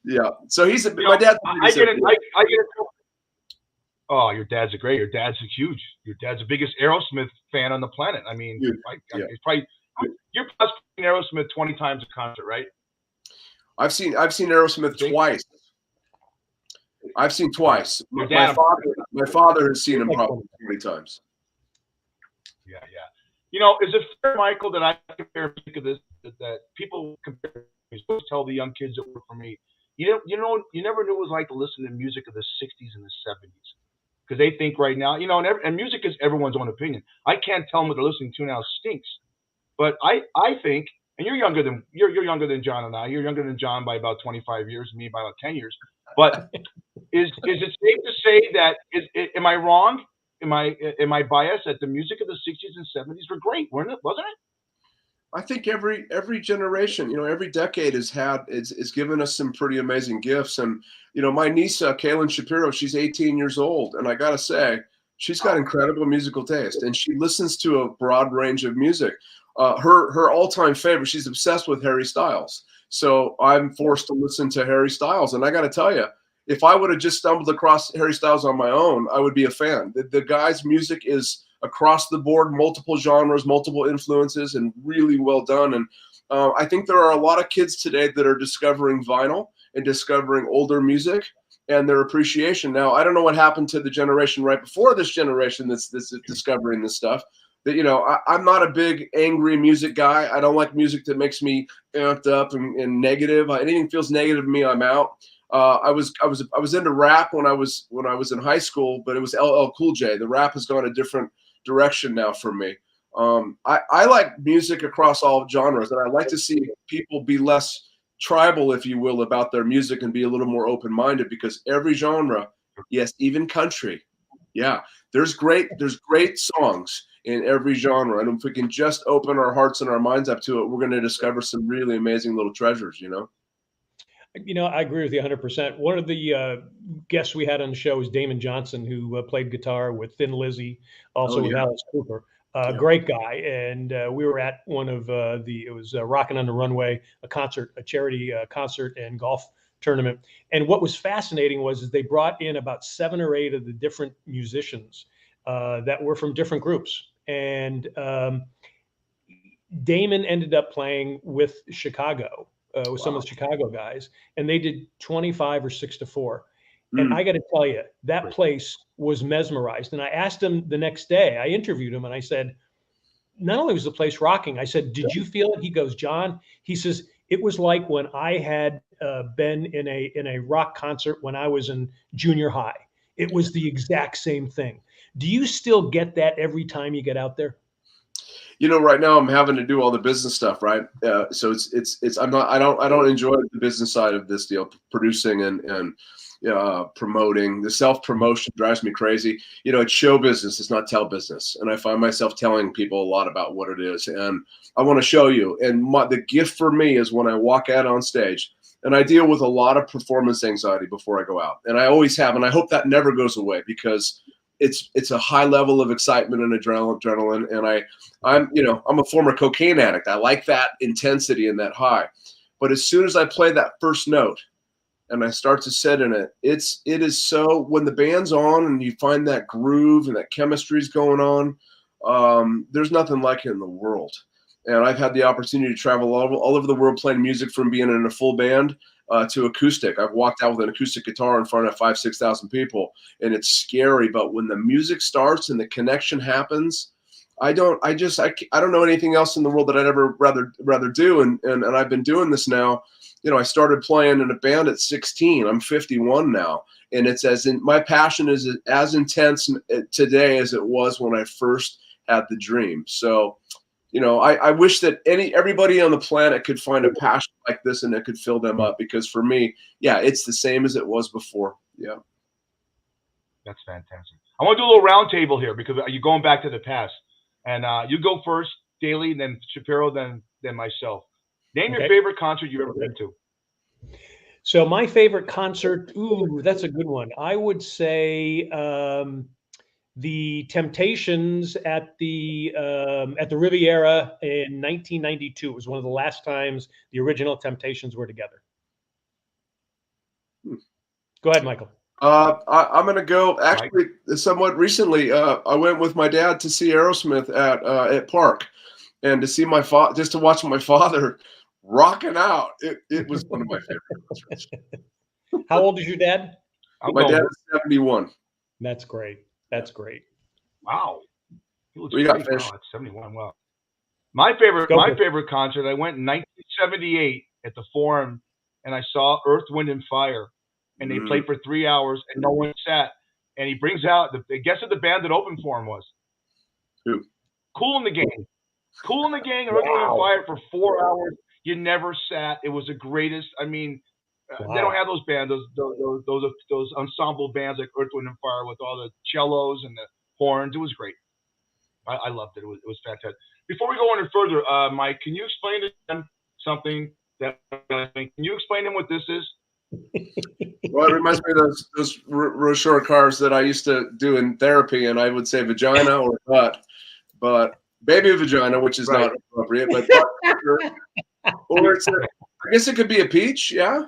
Yeah. So my dad. I get it. Oh, your dad's your dad's huge. Your dad's the biggest Aerosmith fan on the planet. I mean, it's probably. You're plus Aerosmith 20 times a concert, right? I've seen Aerosmith twice. I've seen twice. My father has seen him probably 20 times. Yeah. Is it fair, Michael, that I compare music of this that people compare? I tell the young kids that work for me, you never knew what it was like to listen to music of the 60s and the 70s, because they think right now, and music is everyone's own opinion. I can't tell them what they're listening to now stinks. But I think, and you're younger than John and I. You're younger than John by about 25 years, me by about 10 years. But is it safe to say that am I wrong? Am I biased that the music of the 60s and 70s were great, wasn't it? I think every generation, every decade has given us some pretty amazing gifts. And my niece Kaylin Shapiro, she's 18 years old, and I gotta say, she's got incredible musical taste, and she listens to a broad range of music. Her all-time favorite, she's obsessed with Harry Styles. So I'm forced to listen to Harry Styles. And I got to tell you, if I would have just stumbled across Harry Styles on my own, I would be a fan. The guy's music is across the board, multiple genres, multiple influences, and really well done. And I think there are a lot of kids today that are discovering vinyl and discovering older music and their appreciation. Now, I don't know what happened to the generation right before this generation that's discovering this stuff. That, I'm not a big angry music guy. I don't like music that makes me amped up and negative. Anything feels negative to me, I'm out. I was into rap when I was in high school, but it was LL Cool J. The rap has gone a different direction now for me. I like music across all genres, and I like to see people be less tribal, if you will, about their music and be a little more open-minded, because every genre, yes, even country, yeah, there's great songs in every genre. And if we can just open our hearts and our minds up to it, we're going to discover some really amazing little treasures, you know? I agree with you 100%. One of the guests we had on the show was Damon Johnson, who played guitar with Thin Lizzy, also with Alice Cooper. Great guy. And we were at one of it was Rockin' on the Runway, a charity concert and golf tournament. And what was fascinating is they brought in about 7 or 8 of the different musicians that were from different groups. And Damon ended up playing with Chicago. With some of the Chicago guys, and they did 25 or 6 to 4. And I got to tell you, that place was mesmerized. And I asked him the next day, I interviewed him, and I said, not only was the place rocking, I said, did you feel it? He goes, John, he says, it was like when I had been in a rock concert when I was in junior high. It was the exact same thing. Do you still get that every time you get out there? You know, right now I'm having to do all the business stuff, right? So I don't enjoy the business side of this deal, producing and promoting. The self-promotion drives me crazy. You know, it's show business, it's not tell business. And I find myself telling people a lot about what it is. And I want to show you. And the gift for me is when I walk out on stage, and I deal with a lot of performance anxiety before I go out. And I always have, and I hope that never goes away, because it's a high level of excitement and adrenaline. And I'm a former cocaine addict. I like that intensity and that high. But as soon as I play that first note and I start to sit in it, it is so, when the band's on and you find that groove and that chemistry's going on, there's nothing like it in the world. And I've had the opportunity to travel all over the world playing music, from being in a full band to acoustic. I've walked out with an acoustic guitar in front of 5,000 to 6,000 people, and it's scary. But when the music starts and the connection happens, I don't know anything else in the world that I'd ever rather do. And I've been doing this now. You know, I started playing in a band at 16. I'm 51 now, and my passion is as intense today as it was when I first had the dream. So, you know, I wish that everybody on the planet could find a passion like this, and it could fill them up, because for me, it's the same as it was before. Yeah. That's fantastic. I want to do a little round table here, because you're going back to the past. And you go first, Daly, then Shapiro, then myself. Name your favorite concert you've ever been to. So my favorite concert, that's a good one. I would say the Temptations at the Riviera in 1992. It was one of the last times the original Temptations were together. Go ahead, Michael. I'm going to go, actually, somewhat recently. I went with my dad to see Aerosmith at Park, and to see just to watch my father rocking out. It was one of my favorite concerts. How old is your dad? My dad is 71. That's great. That's great. Wow. He looks We great. got fish. Wow, that's 71. Wow. My favorite concert, I went in 1978 at the Forum, and I saw Earth, Wind, and Fire. And they played for 3 hours, and no one sat. And he brings out guess what the band that opened for him was? Who? Kool and the Gang. Kool and the Gang, Earth, Wind, and Fire for 4 hours. You never sat. It was the greatest. I mean, they don't have those bands, those ensemble bands like Earth, Wind, and Fire with all the cellos and the horns. It was great. I loved it. It was fantastic. Before we go any further, Mike, can you explain to them something can you explain to them what this is? Well, it reminds me of those Rochore cars that I used to do in therapy, and I would say vagina or butt, but baby vagina, which is not appropriate, but or I guess it could be a peach, yeah.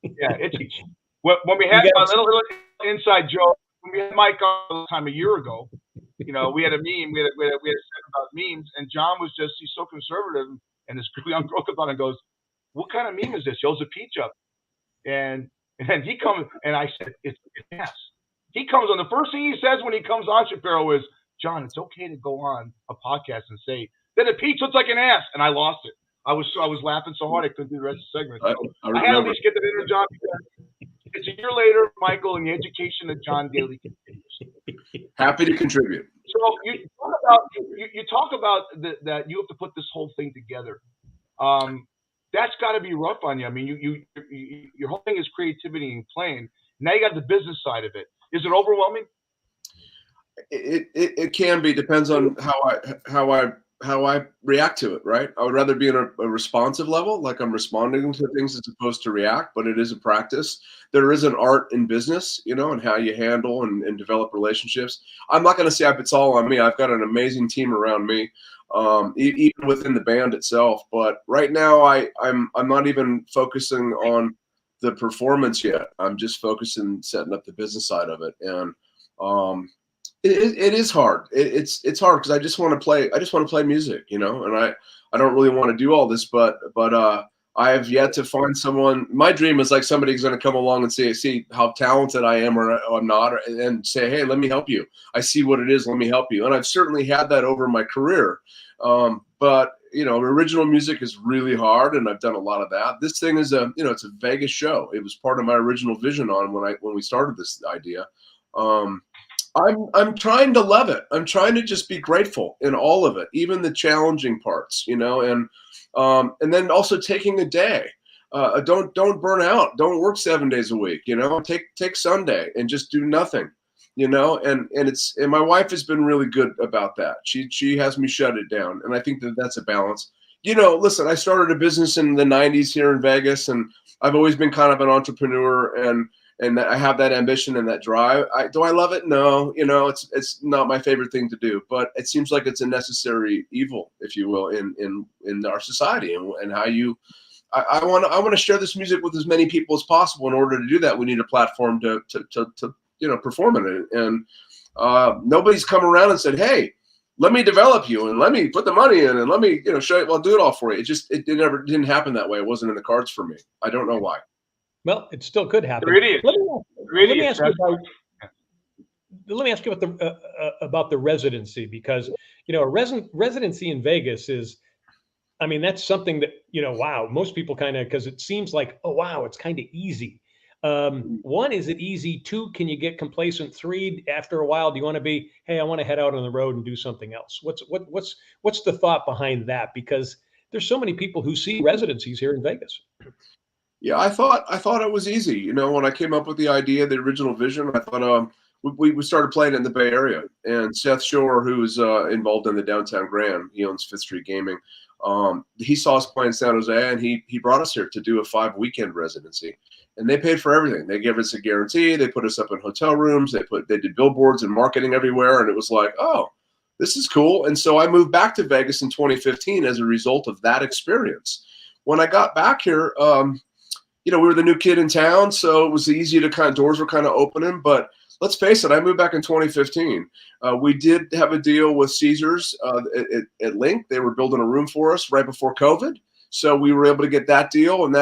Yeah, it's peach. When we had a little inside joke, when we had Mike on time a year ago, you know, we had a meme, we had a segment about memes, and John he's so conservative, and this young girl comes on and goes, "What kind of meme is this? Shows a peach up." And he comes, and I said, it's an ass. He comes on, the first thing he says when he comes on, Shapiro, is, "John, it's okay to go on a podcast and say that a peach looks like an ass." And I lost it. I was laughing so hard I couldn't do the rest of the segment. So I had to at least get that in, John. It's a year later, Michael, and the education of John Daly continues. Happy to contribute. So you talk about that you have to put this whole thing together. That's got to be rough on you. I mean, your whole thing is creativity and playing. Now you got the business side of it. Is it overwhelming? It can be, depends on how I react to it, right? I would rather be in a responsive level, like I'm responding to things as opposed to react, but it is a practice. There is an art in business, you know, and how you handle and develop relationships. I'm not going to say it's all on me. I've got an amazing team around me, even within the band itself. But right now, I'm not even focusing on the performance yet. I'm just focusing setting up the business side of it, and it is hard. It's hard because I just want to play. I just want to play music, you know, and I don't really want to do all this, but I have yet to find someone. My dream is like somebody's going to come along and see how talented I am or I'm not, and say, hey, let me help you. I see what it is. Let me help you. And I've certainly had that over my career. But you know, original music is really hard, and I've done a lot of that. This thing is it's a Vegas show. It was part of my original vision when we started this idea. I'm trying to love it. I'm trying to just be grateful in all of it, even the challenging parts, you know, and then also taking a day. Don't burn out. Don't work 7 days a week, you know. Take Sunday and just do nothing, you know. And my wife has been really good about that. She has me shut it down, and I think that's a balance. You know, listen, I started a business in the 90s here in Vegas, and I've always been kind of an entrepreneur, and I have that ambition and that drive. Do I love it? No, you know, it's not my favorite thing to do, but it seems like it's a necessary evil, if you will, in our society, and how I want to share this music with as many people as possible. In order to do that, we need a platform to you know, perform in it. And nobody's come around and said, hey, let me develop you and let me put the money in and let me, you know, show you. Well, I'll do it all for you. It never didn't happen that way. It wasn't in the cards for me. I don't know why. Well, it still could happen. They're idiots. Let me ask you about the residency, because, you know, a residency in Vegas is, I mean, that's something that, you know, wow, most people kind of, because it seems like, oh, wow, it's kind of easy. One, is it easy? Two, can you get complacent? Three, after a while, do you want to be, hey, I want to head out on the road and do something else? What's the thought behind that? Because there's so many people who see residencies here in Vegas. Yeah, I thought it was easy. You know, when I came up with the idea, the original vision, I thought we started playing it in the Bay Area, and Seth Shore, who's involved in the Downtown Grand, he owns Fifth Street Gaming. He saw us playing San Jose, and he brought us here to do a 5-weekend residency, and they paid for everything. They gave us a guarantee. They put us up in hotel rooms. They did billboards and marketing everywhere, and it was like, oh, this is cool. And so I moved back to Vegas in 2015 as a result of that experience. When I got back here, you know, we were the new kid in town, so it was easy to doors were kind of opening. But let's face it, I moved back in 2015. We did have a deal with Caesars at Link. They were building a room for us right before COVID, so we were able to get that deal. And we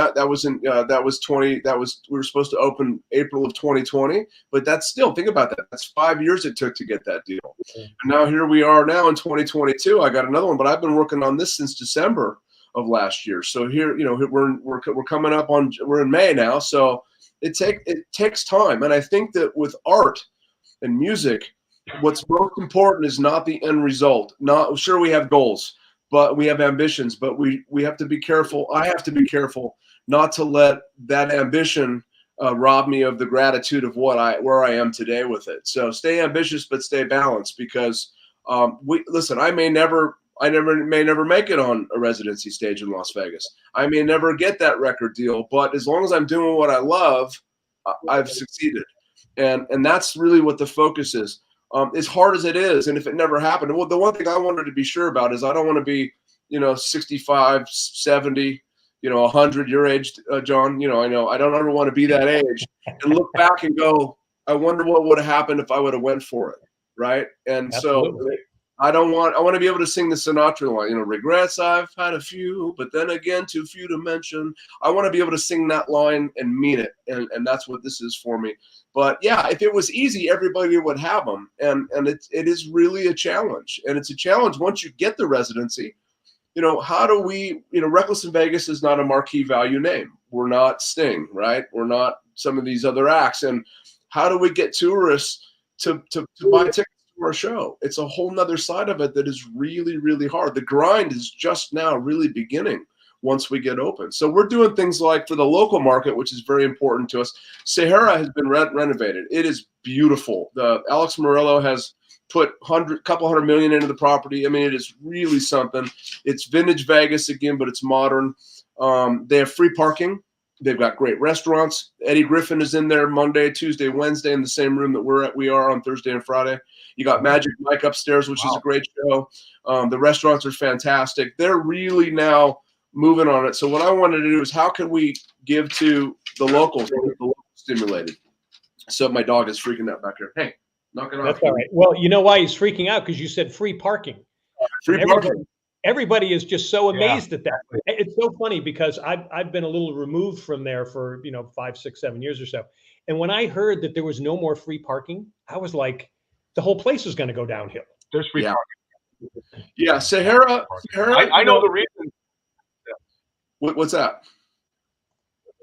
were supposed to open April of 2020. But that's still, think about that. That's 5 years it took to get that deal. And now here we are now in 2022. I got another one, but I've been working on this since December of last year. So here, you know, we're coming up on, we're in May now. So it takes time. And I think that with art and music, what's most important is not the end result. Not sure we have goals, but we have ambitions, but we have to be careful. I have to be careful not to let that ambition rob me of the gratitude of where I am today with it. So stay ambitious, but stay balanced, because listen, I may never make it on a residency stage in Las Vegas. I may never get that record deal, but as long as I'm doing what I love, I've succeeded. And that's really what the focus is. As hard as it is, and if it never happened, well, the one thing I wanted to be sure about is I don't want to be, you know, 65, 70, you know, 100, your age, John. You know, I don't ever want to be that age and look back and go, I wonder what would have happened if I would have went for it, right? And Absolutely. So I want to be able to sing the Sinatra line, you know, regrets I've had a few, but then again, too few to mention. I want to be able to sing that line and mean it. And that's what this is for me. But yeah, if it was easy, everybody would have them. And it is really a challenge. And it's a challenge once you get the residency. You know, how do we, you know, Reckless in Vegas is not a marquee value name. We're not Sting, right? We're not some of these other acts. And how do we get tourists to buy tickets to our show? It's a whole nother side of it that is really, really hard. The grind is just now really beginning once we get open. So we're doing things like, for the local market, which is very important to us, Sahara has been renovated. It is beautiful. Alex Murillo has put couple hundred million into the property. I mean, it is really something. It's vintage Vegas again, but it's modern. They have free parking. They've got great restaurants. Eddie Griffin is in there Monday, Tuesday, Wednesday in the same room that we are on Thursday and Friday. You got Magic Mike upstairs, which is a great show. The restaurants are fantastic. They're really now moving on it. So what I wanted to do is how can we give to the locals, get the locals stimulated? So my dog is freaking out back here. Hey, knock it off. That's all right. Well, you know why he's freaking out? Because you said free parking. Free parking. Everybody is just so amazed at that. It's so funny because I've been a little removed from there for 5, 6, 7 years or so. And when I heard that there was no more free parking, I was like, the whole place is going to go downhill. There's free parking. Yeah, Sahara. I know the reason. What's that?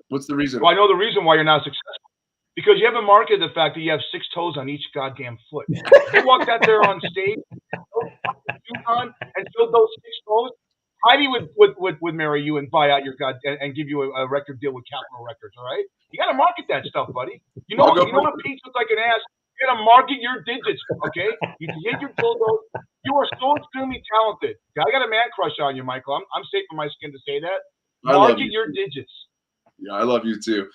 What's the reason? Well, I know the reason why you're not successful. Because you haven't marketed the fact that you have 6 toes on each goddamn foot. You walked out there on stage, and showed those 6 toes. Heidi would marry you and buy out your and give you a record deal with Capitol Records. All right, you got to market that stuff, buddy. You know what Pete looks like an ass. You got to market your digits, okay? You get your dildos. You are so extremely talented. I got a man crush on you, Michael. I'm safe in my skin to say that. Market your digits. Yeah, I love you too.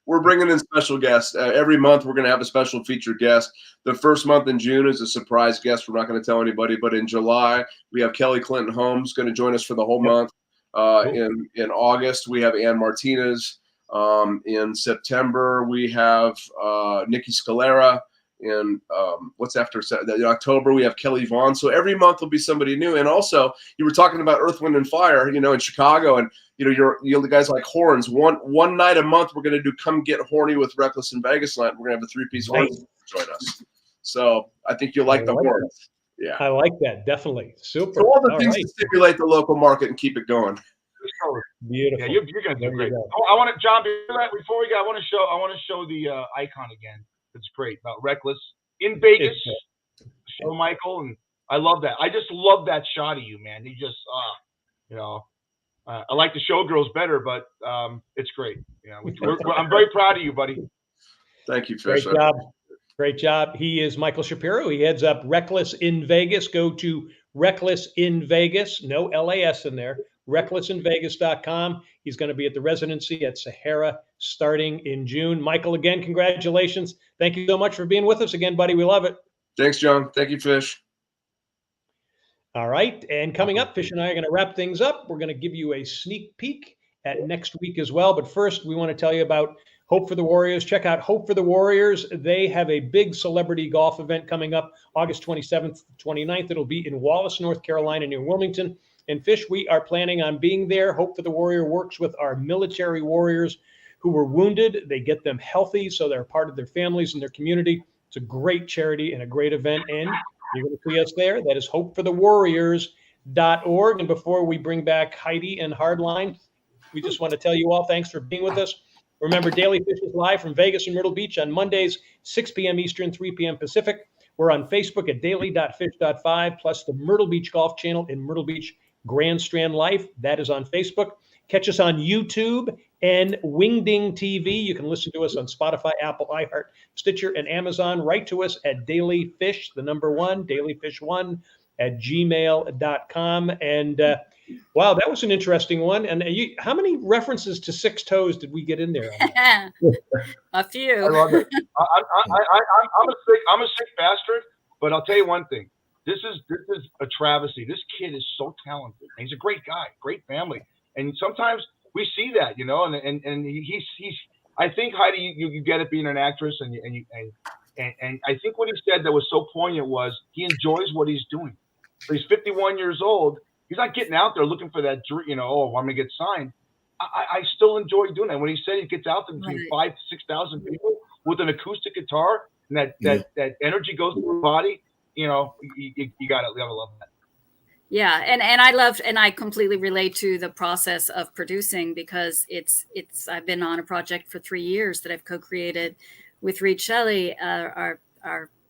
We're bringing in special guests every month. We're going to have a special featured guest. The first month in June is a surprise guest. We're not going to tell anybody, but in July we have Kelly Clinton Holmes going to join us for the whole month. In August we have Ann Martinez. In September we have Nikki Scalera. In in October we have Kelly Vaughn. So every month will be somebody new. And also you were talking about Earth, Wind, and Fire, in Chicago, and the guys like Horns. One night a month we're going to do Come Get Horny with Reckless in Vegas night. We're going to have a 3-piece Horns join us. So I think you'll like the Horns. Yeah, I like that, definitely. Super. So all the things to stimulate the local market and keep it going. Beautiful. Yeah, you're going to do great. I want to, John. Before we go, I want to show the icon again. It's great about Reckless in Vegas. Show Michael, and I love that. I just love that shot of you, man. You just, I like the showgirls better, but it's great. I'm very proud of you, buddy. Thank you, Fish. Great job. Great job. He is Michael Shapiro. He heads up Reckless in Vegas. Go to Reckless in Vegas, no LAS in there, recklessinvegas.com. He's going to be at the residency at Sahara starting in June. Michael, again, congratulations. Thank you so much for being with us again, buddy. We love it. Thanks, John. Thank you, Fish. All right. And coming up, Fish and I are going to wrap things up. We're going to give you a sneak peek at next week as well. But first, we want to tell you about Hope for the Warriors. Check out Hope for the Warriors. They have a big celebrity golf event coming up August 27th, 29th. It'll be in Wallace, North Carolina, near Wilmington. And Fish, we are planning on being there. Hope for the Warrior works with our military warriors who were wounded. They get them healthy so they're part of their families and their community. It's a great charity and a great event. And you're going to see us there. That is hopeforthewarriors.org. And before we bring back Heidi and Hardline, we just want to tell you all thanks for being with us. Remember, Daily Fish is live from Vegas and Myrtle Beach on Mondays, 6 p.m. Eastern, 3 p.m. Pacific. We're on Facebook at daily.fish.5, plus the Myrtle Beach Golf Channel in Myrtle Beach Grand Strand Life. That is on Facebook. Catch us on YouTube and Wingding TV. You can listen to us on Spotify, Apple, iHeart, Stitcher, and Amazon. Write to us at dailyfish, the number 1, dailyfish1 at gmail.com. And wow, that was an interesting one. And how many references to 6 toes did we get in there? A few. I love it. I'm a sick bastard, but I'll tell you one thing. This is a travesty. This kid is so talented. And he's a great guy, great family. And sometimes we see that, and he's I think, Heidi, you get it being an actress, and I think what he said that was so poignant was he enjoys what he's doing. So he's 51 years old. He's not getting out there looking for that, I'm going to get signed. I still enjoy doing that. When he said he gets out there between 5,000 to 6,000 people with an acoustic guitar, and that energy goes through the body, you gotta love that. Yeah, and I completely relate to the process of producing, because it's I've been on a project for 3 years that I've co-created with Reed Shelley, our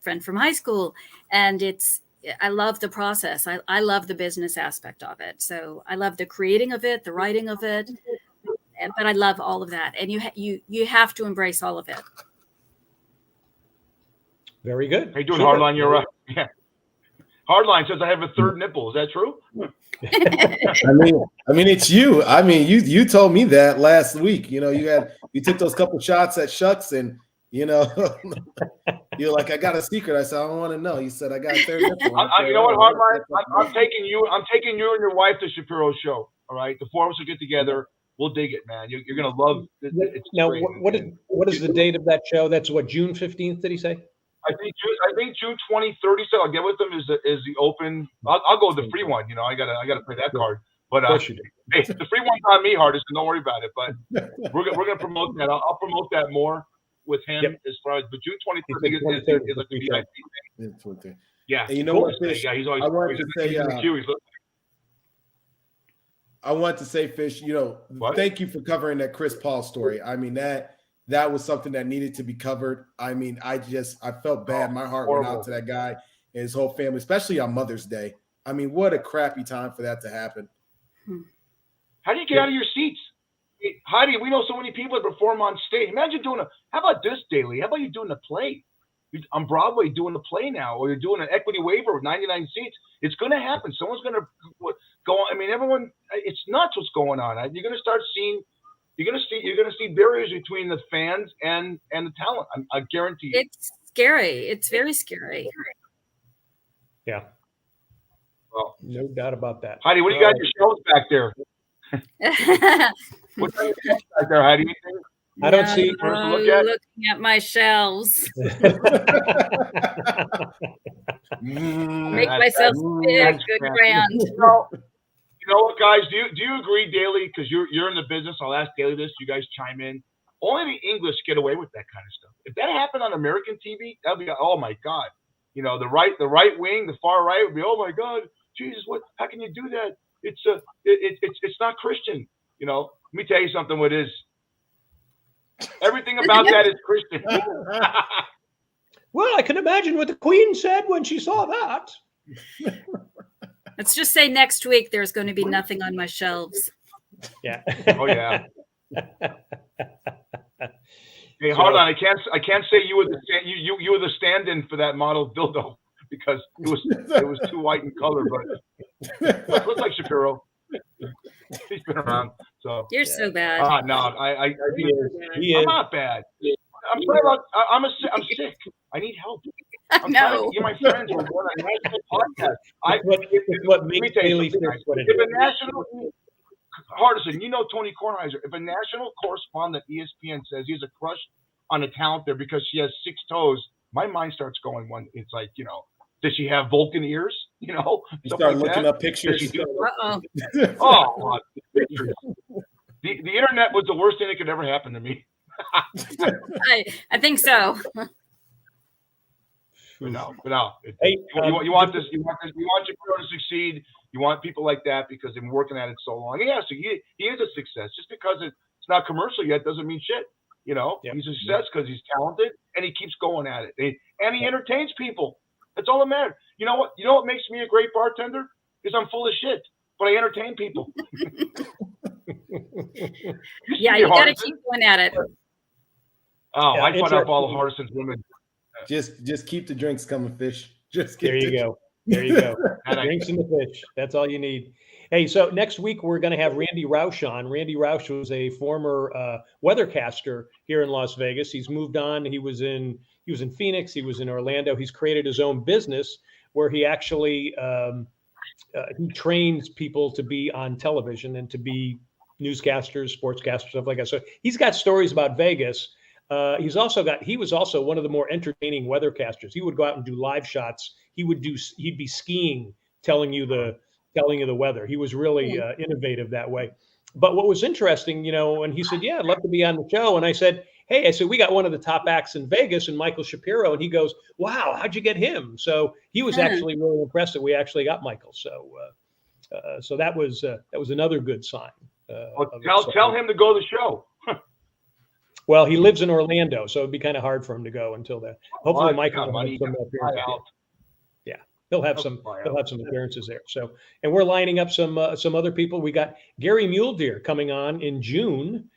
friend from high school, and I love the process. I love the business aspect of it. So I love the creating of it, the writing of it, but I love all of that. And you have to embrace all of it. Very good. How you doing, Super. Hardline? You're right. Yeah. Hardline says I have a third nipple. Is that true? I mean, it's you. I mean, you told me that last week. You know, you took those couple shots at Shucks, and you know, you're like, I got a secret. I said, I don't want to know. You said I got a third nipple. You know what, Hardline? I'm taking you and your wife to Shapiro's show. All right, the four of us will get together. We'll dig it, man. You're gonna love it. It's now, great. what is the date of that show? That's what, June 15th? Did he say? I think June 23rd. So I'll get with them. Is the open? I'll go with the free one. You know, I gotta play that card. But hey, the free one's on me, Hardest. So don't worry about it. But we're gonna promote that. I'll promote that more with him as far as. But June 23rd is a VIP thing. Yeah. And you know what? Fish, yeah, he's always. I wanted to say. I want to say, Fish. You know, thank you for covering that Chris Paul story. I mean that was something that needed to be covered. I mean, I felt bad. My heart went out to that guy and his whole family, especially on Mother's Day. I mean, what a crappy time for that to happen. How do you get out of your seats? Heidi, we know so many people that perform on stage. Imagine how about this, Daly? How about you doing a play? On Broadway doing the play now, or you're doing an equity waiver with 99 seats. It's going to happen. Someone's going to go on. I mean, everyone, it's nuts what's going on. You're going to start seeing You're gonna see barriers between the fans and the talent. I guarantee you. It's scary. It's very scary. Yeah. Well, no doubt about that. Heidi, what do you got your shelves back there? What's on your shelves back there, Heidi? Anything? I don't see. Looking at my shelves. Make myself big, good brand. You know what, guys? Do you agree, Daly? Because you're in the business. I'll ask Daly this. You guys chime in. Only the English get away with that kind of stuff. If that happened on American TV, that'd be, oh my God. You know, the right wing, the far right would be, oh my God, Jesus, what? How can you do that? It's not Christian. You know, let me tell you something. What is? Everything about that is Christian. Well, I can imagine what the Queen said when she saw that. Let's just say next week there's going to be nothing on my shelves. Yeah. Oh yeah. Hey, hold on. I can't say you were the stand-in for that model dildo because it was too white in color, but it looks like Shapiro. He's been around. So you're so bad. No, I'm not bad. I'm sorry about. I'm sick. I need help. I'm trying to get my friends. We're going on a national podcast. What makes Daily sick? If a national Hardison, you know Tony Kornheiser. If a national correspondent ESPN says he has a crush on a talent there because she has 6 toes, my mind starts going. It's like, you know, does she have Vulcan ears? You know, you start looking up pictures. Oh, pictures. The internet was the worst thing that could ever happen to me. I think so. But no. Hey, you want this. You want Shapiro to succeed. You want people like that because they've been working at it so long. Yeah, so he is a success. Just because it's not commercial yet doesn't mean shit. You know, he's a success because he's talented and he keeps going at it. And he entertains people. That's all that matters. You know what? You know what makes me a great bartender? Is I'm full of shit, but I entertain people. Yeah, you got to keep going at it. Oh, I find out all the Hardison's women. Just keep the drinks coming, Fish. There you go. Drinks and the fish. That's all you need. Hey, so next week we're going to have Randy Roush on. Randy Roush was a former weathercaster here in Las Vegas. He's moved on. He was in Phoenix. He was in Orlando. He's created his own business where he actually he trains people to be on television and to be newscasters, sportscasters, stuff like that. So he's got stories about Vegas. He was also one of the more entertaining weathercasters. He would go out and do live shots. He'd be skiing, telling you the weather. He was really innovative that way. But what was interesting, you know, when he said, yeah, I'd love to be on the show. And I said, we got one of the top acts in Vegas and Michael Shapiro. And he goes, wow, how'd you get him? So he was actually really impressed that we actually got Michael. So that was another good sign. Tell him to go to the show. Well, he lives in Orlando, so it'd be kind of hard for him to go until then. Hopefully, Michael will have some appearances. Yeah, he'll have some appearances there. So, and we're lining up some other people. We got Gary Muledeer coming on in June.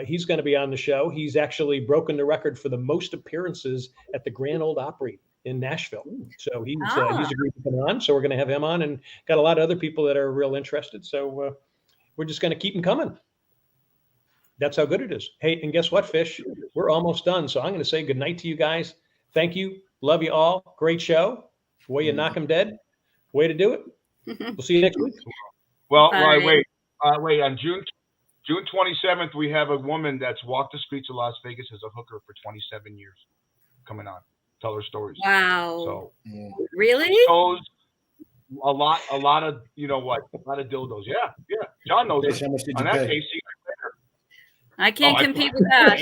He's going to be on the show. He's actually broken the record for the most appearances at the Grand Ole Opry in Nashville. So he's Ah. agreed to come on. So we're going to have him on, and got a lot of other people that are real interested. So we're just going to keep them coming. That's how good it is. Hey, and guess what, Fish? We're almost done. So I'm going to say good night to you guys. Thank you. Love you all. Great show. Way you knock them dead. Way to do it. We'll see you next week. Well, Bye. wait. On June 27th, we have a woman that's walked the streets of Las Vegas as a hooker for 27 years coming on. Tell her stories. Wow. So Really? shows a lot of, you know what, a lot of dildos. Yeah. John knows Fish, it. how much did On you that pay? case, I can't Oh, I- compete with that.